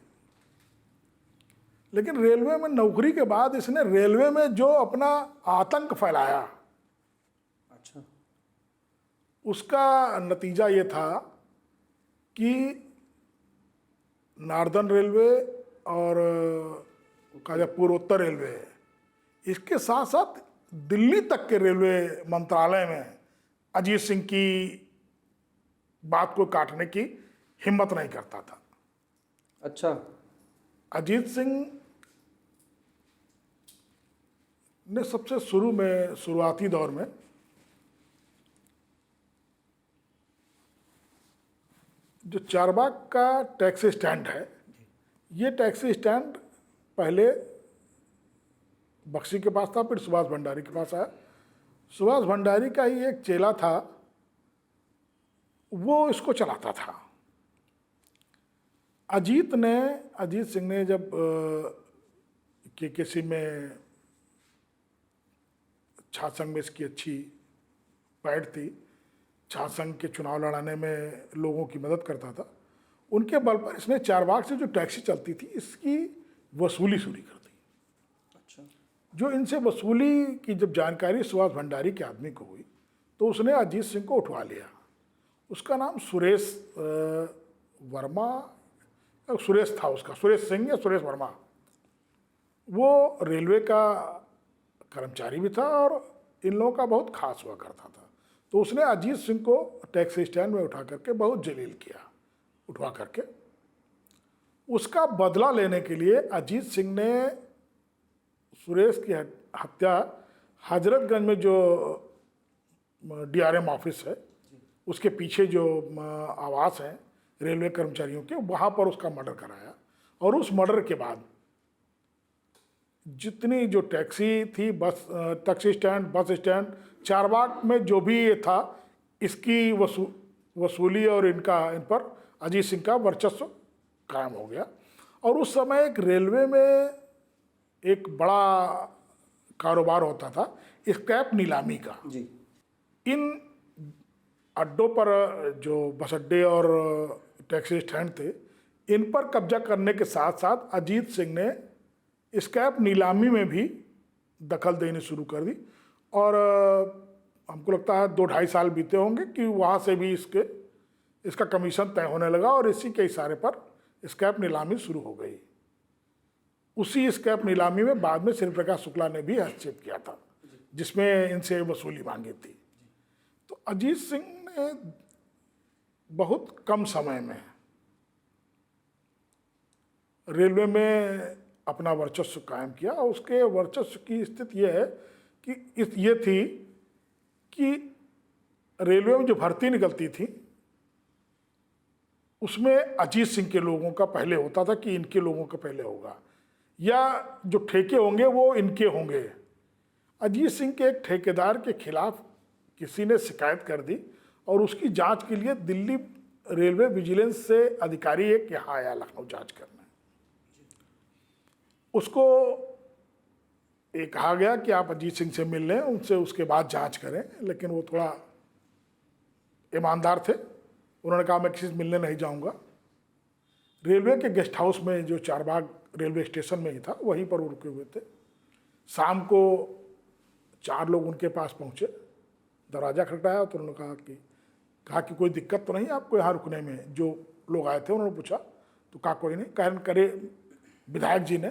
लेकिन रेलवे में नौकरी के बाद इसने रेलवे में जो अपना आतंक फैलाया, अच्छा, उसका नतीजा ये था कि नार्दर्न रेलवे और पूर्वोत्तर रेलवे, इसके साथ साथ दिल्ली तक के रेलवे मंत्रालय में अजीत सिंह की बात को काटने की हिम्मत नहीं करता था। अच्छा, अजीत सिंह ने सबसे शुरुआती दौर में जो चारबाग का टैक्सी स्टैंड है, ये टैक्सी स्टैंड पहले बख्शी के पास था, फिर सुभाष भंडारी के पास आया। सुभाष भंडारी का ही एक चेला था, वो इसको चलाता था। अजीत सिंह ने जब केकेसी में छात्र संघ में इसकी अच्छी पैठ थी, छात्र संघ के चुनाव लड़ाने में लोगों की मदद करता था, उनके बल पर इसने चारबाग से जो टैक्सी चलती थी इसकी वसूली शुरू कर दी। अच्छा, जो इनसे वसूली की जब जानकारी सुभाष भंडारी के आदमी को हुई तो उसने अजीत सिंह को उठवा लिया। उसका नाम सुरेश वर्मा, सुरेश था उसका, सुरेश सिंह या सुरेश वर्मा। वो रेलवे का कर्मचारी भी था और इन लोगों का बहुत खास हुआ करता था। तो उसने अजीत सिंह को टैक्सी स्टैंड में उठा करके बहुत जलील किया, उठवा करके। उसका बदला लेने के लिए अजीत सिंह ने सुरेश की हत्या हजरतगंज में जो DRM ऑफिस है उसके पीछे जो आवास है रेलवे कर्मचारियों के, वहाँ पर उसका मर्डर कराया। और उस मर्डर के बाद जितनी जो टैक्सी थी, taxi stand, bus stand, Charbagh में जो भी ये था, इसकी वसूली और इन पर अजीत सिंह का वर्चस्व कायम हो गया। और उस समय एक रेलवे में एक बड़ा कारोबार होता था स्क्रैप नीलामी का। जी, इन अड्डों पर जो बस अड्डे और टैक्सी स्टैंड थे, इन पर कब्जा करने के साथ साथ अजीत सिंह ने स्क्रैप नीलामी में भी दखल देनी शुरू कर दी। और हमको लगता है 2-2.5 साल बीते होंगे कि वहाँ से भी इसका कमीशन तय होने लगा और इसी के इशारे पर स्क्रैप नीलामी शुरू हो गई। उसी स्क्रैप नीलामी में बाद में श्री प्रकाश शुक्ला ने भी हस्तक्षेप किया था, जिसमें इनसे वसूली मांगी थी। तो अजीत सिंह ने बहुत कम समय में रेलवे में अपना वर्चस्व कायम किया। और उसके वर्चस्व की स्थिति यह है कि ये थी कि रेलवे में जो भर्ती निकलती थी उसमें अजीत सिंह के लोगों का पहले होता था कि इनके लोगों का पहले होगा, या जो ठेके होंगे वो इनके होंगे। अजीत सिंह के एक ठेकेदार के खिलाफ किसी ने शिकायत कर दी और उसकी जांच के लिए दिल्ली रेलवे विजिलेंस से अधिकारी एक यहाँ आया लखनऊ जांच करने। उसको ये कहा गया कि आप अजीत सिंह से मिल लें, उनसे उसके बाद जांच करें। लेकिन वो थोड़ा ईमानदार थे, उन्होंने कहा मैं किसी से मिलने नहीं जाऊंगा। रेलवे के गेस्ट हाउस में जो चारबाग रेलवे स्टेशन में ही था, वहीं पर वो रुके हुए थे। शाम को 4 लोग उनके पास पहुंचे, दरवाज़ा खटखटाया तो उन्होंने कहा कि कोई दिक्कत तो नहीं आपको यहाँ रुकने में। जो लोग आए थे उन्होंने पूछा तो कहा कोई नहीं, कारण करे विधायक जी ने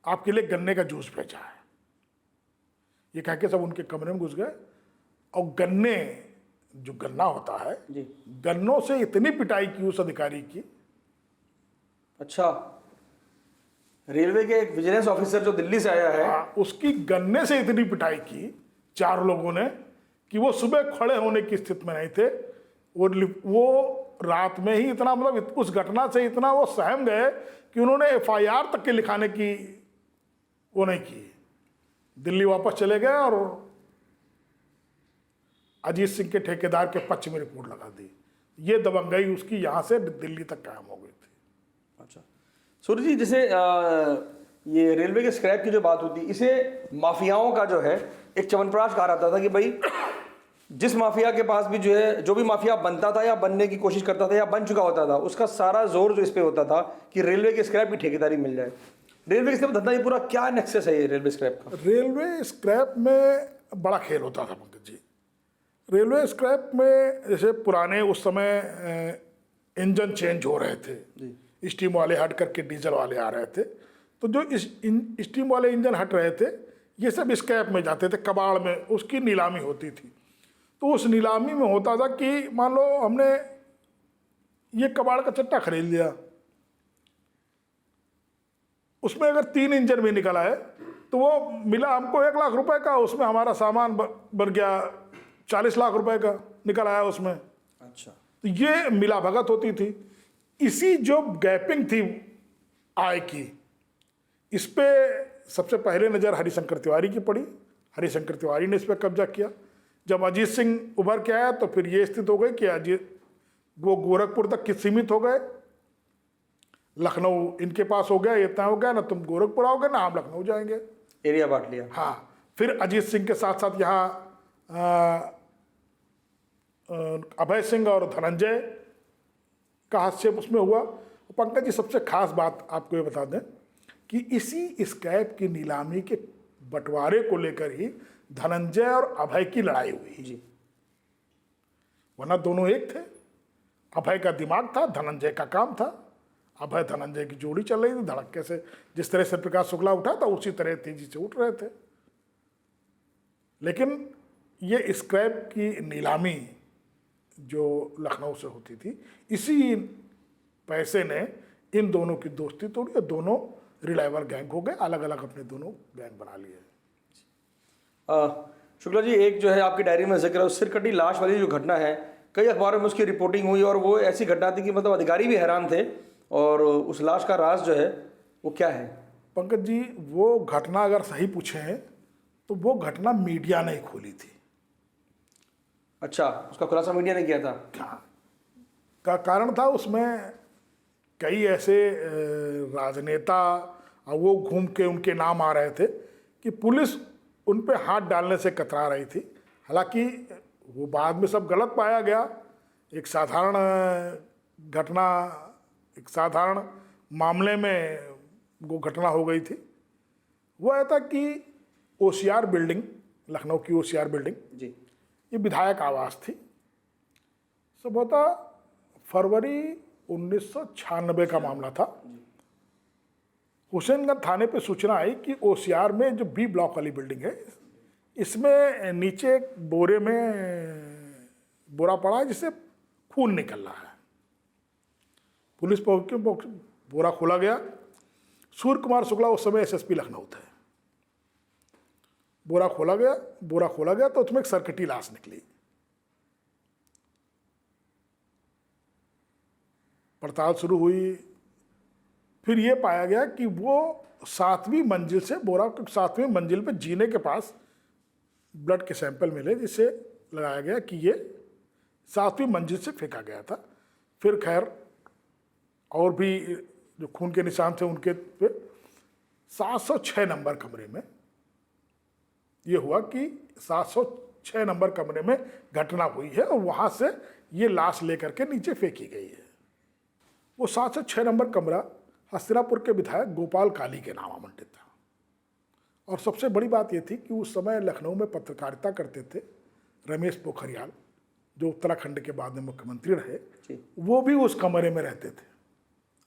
आपके लिए गन्ने का जूस भेजा है। ये कह के सब उनके कमरे में घुस गए और गन्ना होता है जी, गन्नों से इतनी पिटाई की उस अधिकारी की। अच्छा, रेलवे के एक विजिलेंस ऑफिसर जो दिल्ली से आया है, उसकी गन्ने से इतनी पिटाई की 4 लोगों ने कि वो सुबह खड़े होने की स्थिति में नहीं थे। वो रात में ही इतना, मतलब उस घटना से इतना वो सहम गए कि उन्होंने FIR तक के लिखाने की वो नहीं की। दिल्ली वापस चले गए और अजीत सिंह के ठेकेदार के पक्ष में रिपोर्ट लगा दी। ये दबंगई उसकी यहाँ से दिल्ली तक कायम हो गई थी। अच्छा, सूर्य जी, जैसे ये रेलवे के स्क्रैप की जो बात होती है, इसे माफियाओं का जो है एक च्यवनप्राश कहा जाता था कि भाई जिस माफिया के पास भी जो है, जो भी माफिया बनता था या बनने की कोशिश करता था या बन चुका होता था, उसका सारा जोर जो इस पे होता था कि रेलवे के स्क्रैप की ठेकेदारी मिल जाए। रेलवे स्क्रैप धंधा ये पूरा क्या नेक्सस है ये रेलवे स्क्रैप का? रेलवे स्क्रैप में बड़ा खेल होता था पंकज जी। रेलवे स्क्रैप में जैसे पुराने उस समय इंजन चेंज हो रहे थे, स्टीम वाले हट करके डीजल वाले आ रहे थे, तो जो स्टीम वाले इंजन हट रहे थे ये सब स्क्रैप में जाते थे, कबाड़ में उसकी नीलामी होती थी। तो उस नीलामी में होता था कि मान लो हमने ये कबाड़ का चट्टा खरीद लिया, उसमें अगर 3 इंजन भी निकल आए तो वो मिला हमको 1 लाख रुपए का, उसमें हमारा सामान बन गया 40 लाख रुपए का निकल आया उसमें। अच्छा, तो ये मिला भगत होती थी। इसी जो गैपिंग थी आय की, इस पे सबसे पहले नज़र हरिशंकर तिवारी की पड़ी। हरिशंकर तिवारी ने इस पर कब्जा किया। जब अजीत सिंह उभर के आया तो फिर ये स्थिति हो गई कि अजीत वो गोरखपुर तक सीमित हो गए, लखनऊ इनके पास हो गया, इतना हो गया ना तुम गोरखपुर आओगे ना हम लखनऊ जाएंगे, एरिया बांट लिया। हाँ, फिर अजीत सिंह के साथ साथ यहाँ अभय सिंह और धनंजय का हस्तक्षेप उसमें हुआ। पंकज जी, सबसे खास बात आपको ये बता दें कि इसी स्क्रैप की नीलामी के बंटवारे को लेकर ही धनंजय और अभय की लड़ाई हुई जी, वरना दोनों एक थे। अभय का दिमाग था, धनंजय का काम था। अभय धनंजय की जोड़ी चल रही थी, धड़क्के से जिस तरह से प्रकाश शुक्ला उठा था उसी तरह तेजी से उठ रहे थे। लेकिन ये स्क्रैप की नीलामी जो लखनऊ से होती थी, इसी पैसे ने इन दोनों की दोस्ती तोड़ी और दोनों रिलायबल गैंग हो गए, अलग अलग अपने दोनों गैंग बना लिए। शुक्ला जी, एक जो है आपकी डायरी में जिक्र है उस सिरकटी लाश वाली जो घटना है, कई अखबारों में उसकी रिपोर्टिंग हुई और वो ऐसी घटना थी कि मतलब अधिकारी भी हैरान थे। और उस लाश का राज जो है वो क्या है? पंकज जी, वो घटना अगर सही पूछे हैं तो वो घटना मीडिया ने खोली थी। अच्छा, उसका खुलासा मीडिया ने किया था? का कारण था उसमें कई ऐसे राजनेता और वो घूम के उनके नाम आ रहे थे कि पुलिस उन पे हाथ डालने से कतरा रही थी। हालांकि वो बाद में सब गलत पाया गया। एक साधारण घटना, एक साधारण मामले में वो घटना हो गई थी। वो ऐसा कि ओसीआर बिल्डिंग, लखनऊ की ओसीआर बिल्डिंग जी, ये विधायक आवास थी। संभवतः फरवरी 1996 का मामला था। हुसैनगंज थाने पे सूचना आई कि ओसीआर में जो बी ब्लॉक वाली बिल्डिंग है, इसमें नीचे एक बोरे में बोरा पड़ा है जिससे खून निकल रहा है। पुलिस पहुंच के बोरा खोला गया। सूर्य कुमार शुक्ला उस समय एसएसपी लखनऊ थे। बोरा खोला गया तो उसमें एक सरकटी लाश निकली। पड़ताल शुरू हुई, फिर ये पाया गया कि वो 7वीं मंजिल से, बोरा के 7वीं मंजिल पे जीने के पास ब्लड के सैंपल मिले, जिससे लगाया गया कि ये 7वीं मंजिल से फेंका गया था। फिर खैर और भी जो खून के निशान थे उनके पे 706 नंबर कमरे में ये हुआ कि 706 नंबर कमरे में घटना हुई है और वहाँ से ये लाश लेकर के नीचे फेंकी गई है। वो 706 नंबर कमरा हस्तिनापुर के विधायक गोपाल काली के नाम आवंटित था। और सबसे बड़ी बात ये थी कि उस समय लखनऊ में पत्रकारिता करते थे रमेश पोखरियाल, जो उत्तराखंड के बाद में मुख्यमंत्री रहे, वो भी उस कमरे में रहते थे।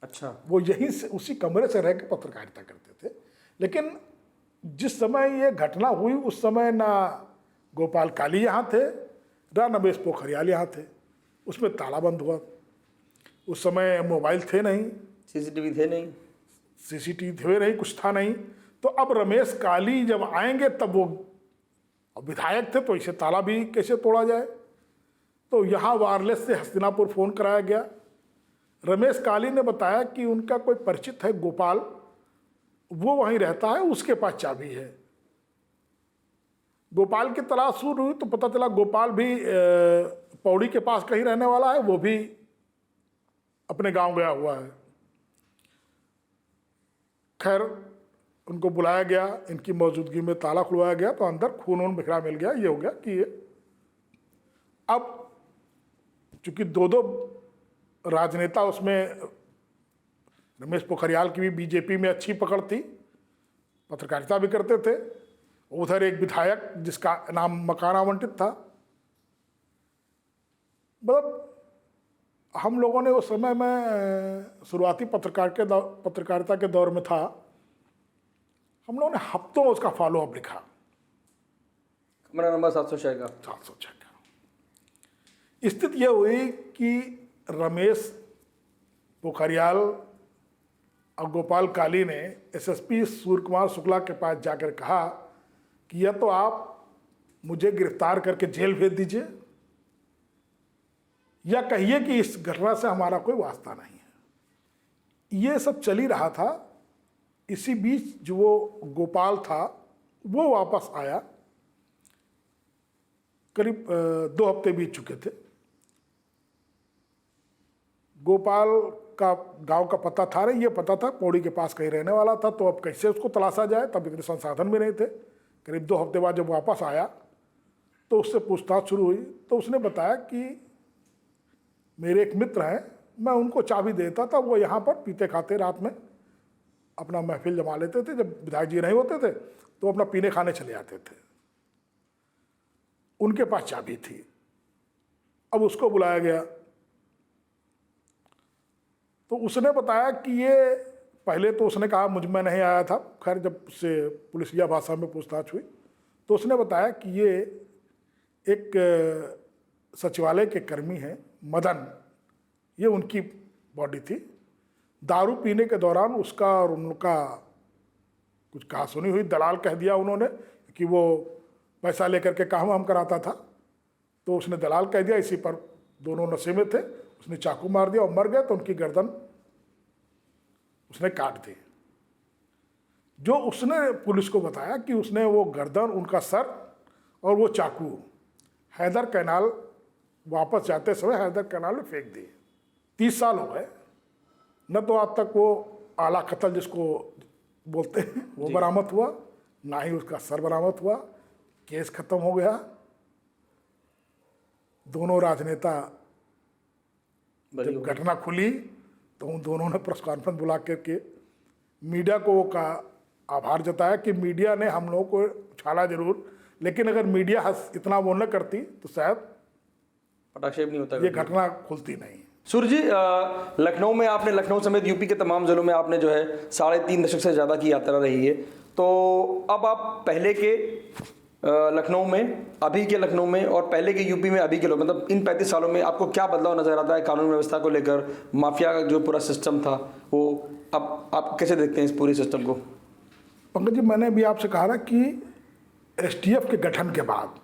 अच्छा, वो यहीं से उसी कमरे से रह के पत्रकारिता करते थे। लेकिन जिस समय ये घटना हुई उस समय ना गोपाल काली यहाँ थे, ना रमेश पोखरियाल यहाँ थे। उसमें ताला बंद हुआ। उस समय मोबाइल थे नहीं, सीसीटीवी थे नहीं, थे नहीं, कुछ था नहीं। तो अब रमेश काली जब आएंगे तब वो विधायक थे तो इसे ताला भी कैसे तोड़ा जाए। तो यहाँ वायरलेस से हस्तिनापुर फ़ोन कराया गया। रमेश काली ने बताया कि उनका कोई परिचित है गोपाल, वो वहीं रहता है, उसके पास चाबी है। गोपाल की तलाश शुरू हुई तो पता चला गोपाल भी पौड़ी के पास कहीं रहने वाला है, वो भी अपने गांव गया हुआ है। खैर उनको बुलाया गया, इनकी मौजूदगी में ताला खुलवाया गया तो अंदर खून बिखरा मिल गया। ये हो गया कि ये अब चूंकि दो राजनेता उसमें, रमेश पोखरियाल की भी बीजेपी में अच्छी पकड़ थी पत्रकारिता भी करते थे। उधर एक विधायक जिसका नाम मकान आवंटित था। मतलब हम लोगों ने उस समय में शुरुआती पत्रकारिता के दौर में था, हम लोगों ने हफ्तों उसका फॉलोअप लिखा। कमरा नंबर 706 का 706 का स्थिति यह हुई कि रमेश पोखरियाल और गोपाल काली ने एसएसपी सूर्य कुमार शुक्ला के पास जाकर कहा कि यह तो आप मुझे गिरफ्तार करके जेल भेज दीजिए, या कहिए कि इस घटना से हमारा कोई वास्ता नहीं है। ये सब चल ही रहा था। इसी बीच जो वो गोपाल था वो वापस आया। करीब 2 हफ्ते बीत चुके थे। गोपाल का गांव का पता था नहीं, ये पता था पौड़ी के पास कहीं रहने वाला था। तो अब कैसे उसको तलाशा जाए, तब इतने संसाधन भी नहीं थे। करीब 2 हफ्ते बाद जब वापस आया तो उससे पूछताछ शुरू हुई। तो उसने बताया कि मेरे एक मित्र हैं, मैं उनको चाबी देता था, वो यहाँ पर पीते खाते रात में अपना महफिल जमा लेते थे। जब विधायक जी नहीं होते थे तो अपना पीने खाने चले जाते थे। उनके पास चाबी थी। अब उसको बुलाया गया तो उसने बताया कि ये, पहले तो उसने कहा मुझ में नहीं आया था। खैर जब उससे पुलिसिया भाषा में पूछताछ हुई तो उसने बताया कि ये एक सचिवालय के कर्मी हैं मदन, ये उनकी बॉडी थी। दारू पीने के दौरान उसका और उनका कुछ कहासुनी हुई। दलाल कह दिया उन्होंने कि वो पैसा लेकर के काम वाम कराता था। तो उसने दलाल कह दिया, इसी पर दोनों नशे में थे। उसने चाकू मार दिया और मर गए तो उनकी गर्दन उसने काट दी। जो उसने पुलिस को बताया कि उसने वो गर्दन, उनका सर और वो चाकू हैदर कैनाल, वापस जाते समय हैदर कैनाल में फेंक दिए। 30 साल हो गए, न तो आज तक वो आला कत्ल जिसको बोलते हैं वो बरामद हुआ, ना ही उसका सर बरामद हुआ। केस खत्म हो गया। दोनों राजनेता जब घटना खुली तो उन दोनों ने प्रेस कॉन्फ्रेंस बुला करके मीडिया को का आभार जताया कि मीडिया ने हम लोगों को छाला जरूर, लेकिन अगर मीडिया इतना वो न करती तो शायद पटाक्षेप नहीं होता, ये घटना खुलती नहीं। सूर्य जी, लखनऊ में आपने, लखनऊ समेत यूपी के तमाम जिलों में आपने जो है 3.5 दशक से ज़्यादा की यात्रा रही है। तो अब आप पहले के लखनऊ में, अभी के लखनऊ में और पहले के यूपी में अभी के लोग, मतलब इन 35 सालों में आपको क्या बदलाव नजर आता है कानून व्यवस्था को लेकर? माफिया का जो पूरा सिस्टम था वो अब आप कैसे देखते हैं इस पूरे सिस्टम को? पंकज जी, मैंने भी आपसे कहा ना कि एसटीएफ के गठन के बाद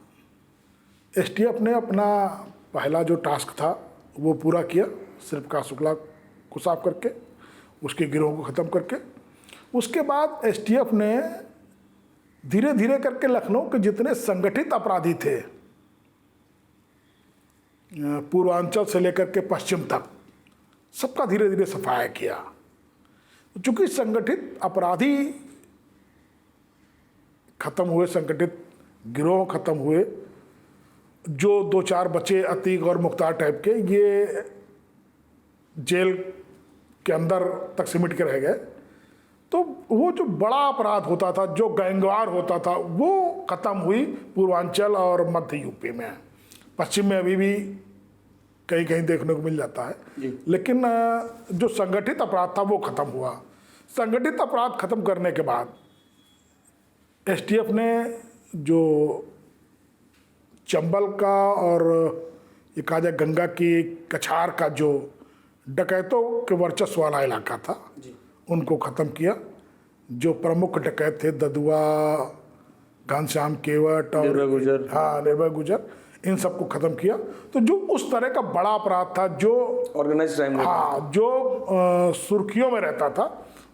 एसटीएफ ने अपना पहला जो टास्क था वो पूरा किया, सिर्फ का शुक्ला को साफ करके, उसके गिरोह को ख़त्म करके। उसके बाद एसटीएफ ने धीरे धीरे करके लखनऊ के जितने संगठित अपराधी थे, पूर्वांचल से लेकर के पश्चिम तक, सबका धीरे धीरे सफाया किया। चूंकि संगठित अपराधी खत्म हुए, संगठित गिरोह खत्म हुए, जो 2-4 बचे अतीक और मुख्तार टाइप के, ये जेल के अंदर तक सिमट के रह गए। तो वो जो बड़ा अपराध होता था, जो गैंगवार होता था, वो खत्म हुई पूर्वांचल और मध्य यूपी में। पश्चिम में अभी भी कहीं कहीं देखने को मिल जाता है, लेकिन जो संगठित अपराध था वो खत्म हुआ। संगठित अपराध खत्म करने के बाद एसटीएफ ने जो चंबल का और ये कहा जाए गंगा की कछार का जो डकैतों के वर्चस्व वाला इलाका था, उनको ख़त्म किया। जो प्रमुख डकैत थे, ददुआ, घनश्याम केवट और निर्भय गुजर, इन सबको ख़त्म किया। तो जो उस तरह का बड़ा अपराध था, जो ऑर्गेनाइज्ड क्राइम, जो सुर्खियों में रहता था,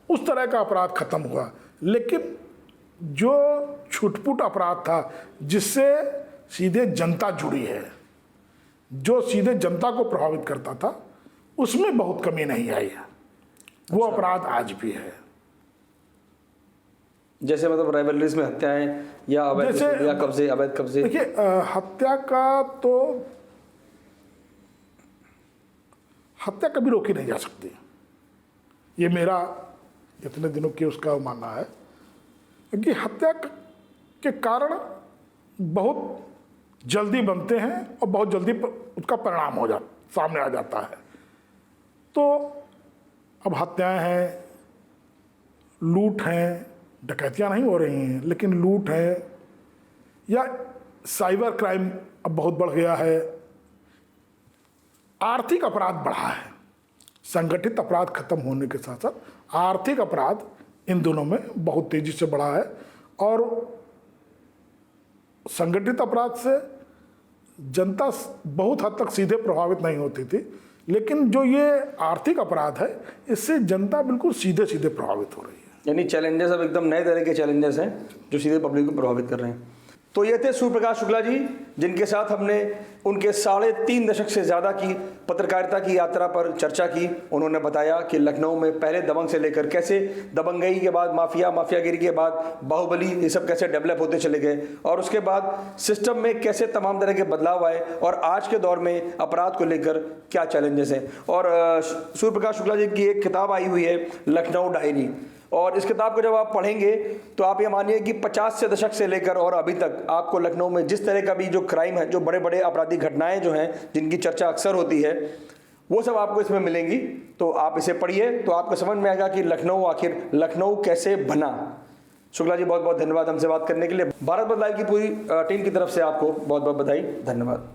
उस तरह का अपराध खत्म हुआ। लेकिन जो छुटपुट अपराध था, जिससे सीधे जनता जुड़ी है, जो सीधे जनता को प्रभावित करता था, उसमें बहुत कमी नहीं आई है। वो अपराध आज भी है। जैसे मतलब राइवलरीज में हत्याएं या अवैध या कब्जे, अवैध कब्जे। देखिए, हत्या का तो हत्या कभी रोकी नहीं जा सकती, ये मेरा इतने दिनों की उसका मानना है। कि हत्या के कारण बहुत जल्दी बनते हैं और बहुत जल्दी उसका परिणाम सामने आ जाता है। तो अब हत्याएं हैं, लूट हैं, डकैतियां नहीं हो रही हैं लेकिन लूट है, या साइबर क्राइम अब बहुत बढ़ गया है, आर्थिक अपराध बढ़ा है। संगठित अपराध खत्म होने के साथ साथ आर्थिक अपराध इन दोनों में बहुत तेजी से बढ़ा है। और संगठित अपराध से जनता बहुत हद तक सीधे प्रभावित नहीं होती थी, लेकिन जो ये आर्थिक अपराध है इससे जनता बिल्कुल सीधे सीधे प्रभावित हो रही है। यानी चैलेंजेस अब एकदम नए तरह के चैलेंजेस हैं जो सीधे पब्लिक को प्रभावित कर रहे हैं। तो ये थे सूर्य प्रकाश शुक्ला जी, जिनके साथ हमने उनके 3.5 दशक से ज़्यादा की पत्रकारिता की यात्रा पर चर्चा की। उन्होंने बताया कि लखनऊ में पहले दबंग से लेकर कैसे दबंगई के बाद माफियागिरी के बाद बाहुबली, ये सब कैसे डेवलप होते चले गए और उसके बाद सिस्टम में कैसे तमाम तरह के बदलाव आए और आज के दौर में अपराध को लेकर क्या चैलेंजेस हैं। और सूर्य प्रकाश शुक्ला जी की एक किताब आई हुई है, लखनऊ डायरी, और इस किताब को जब आप पढ़ेंगे तो आप ये मानिए कि 50 से दशक से लेकर और अभी तक आपको लखनऊ में जिस तरह का भी जो क्राइम है, जो बड़े बड़े आपराधिक घटनाएं जो हैं जिनकी चर्चा अक्सर होती है, वो सब आपको इसमें मिलेंगी। तो आप इसे पढ़िए तो आपको समझ में आएगा कि लखनऊ आखिर लखनऊ कैसे बना। शुक्ला जी बहुत बहुत धन्यवाद हमसे बात करने के लिए। भारत बंद लाइव की पूरी टीम की तरफ से आपको बहुत बहुत बधाई, धन्यवाद।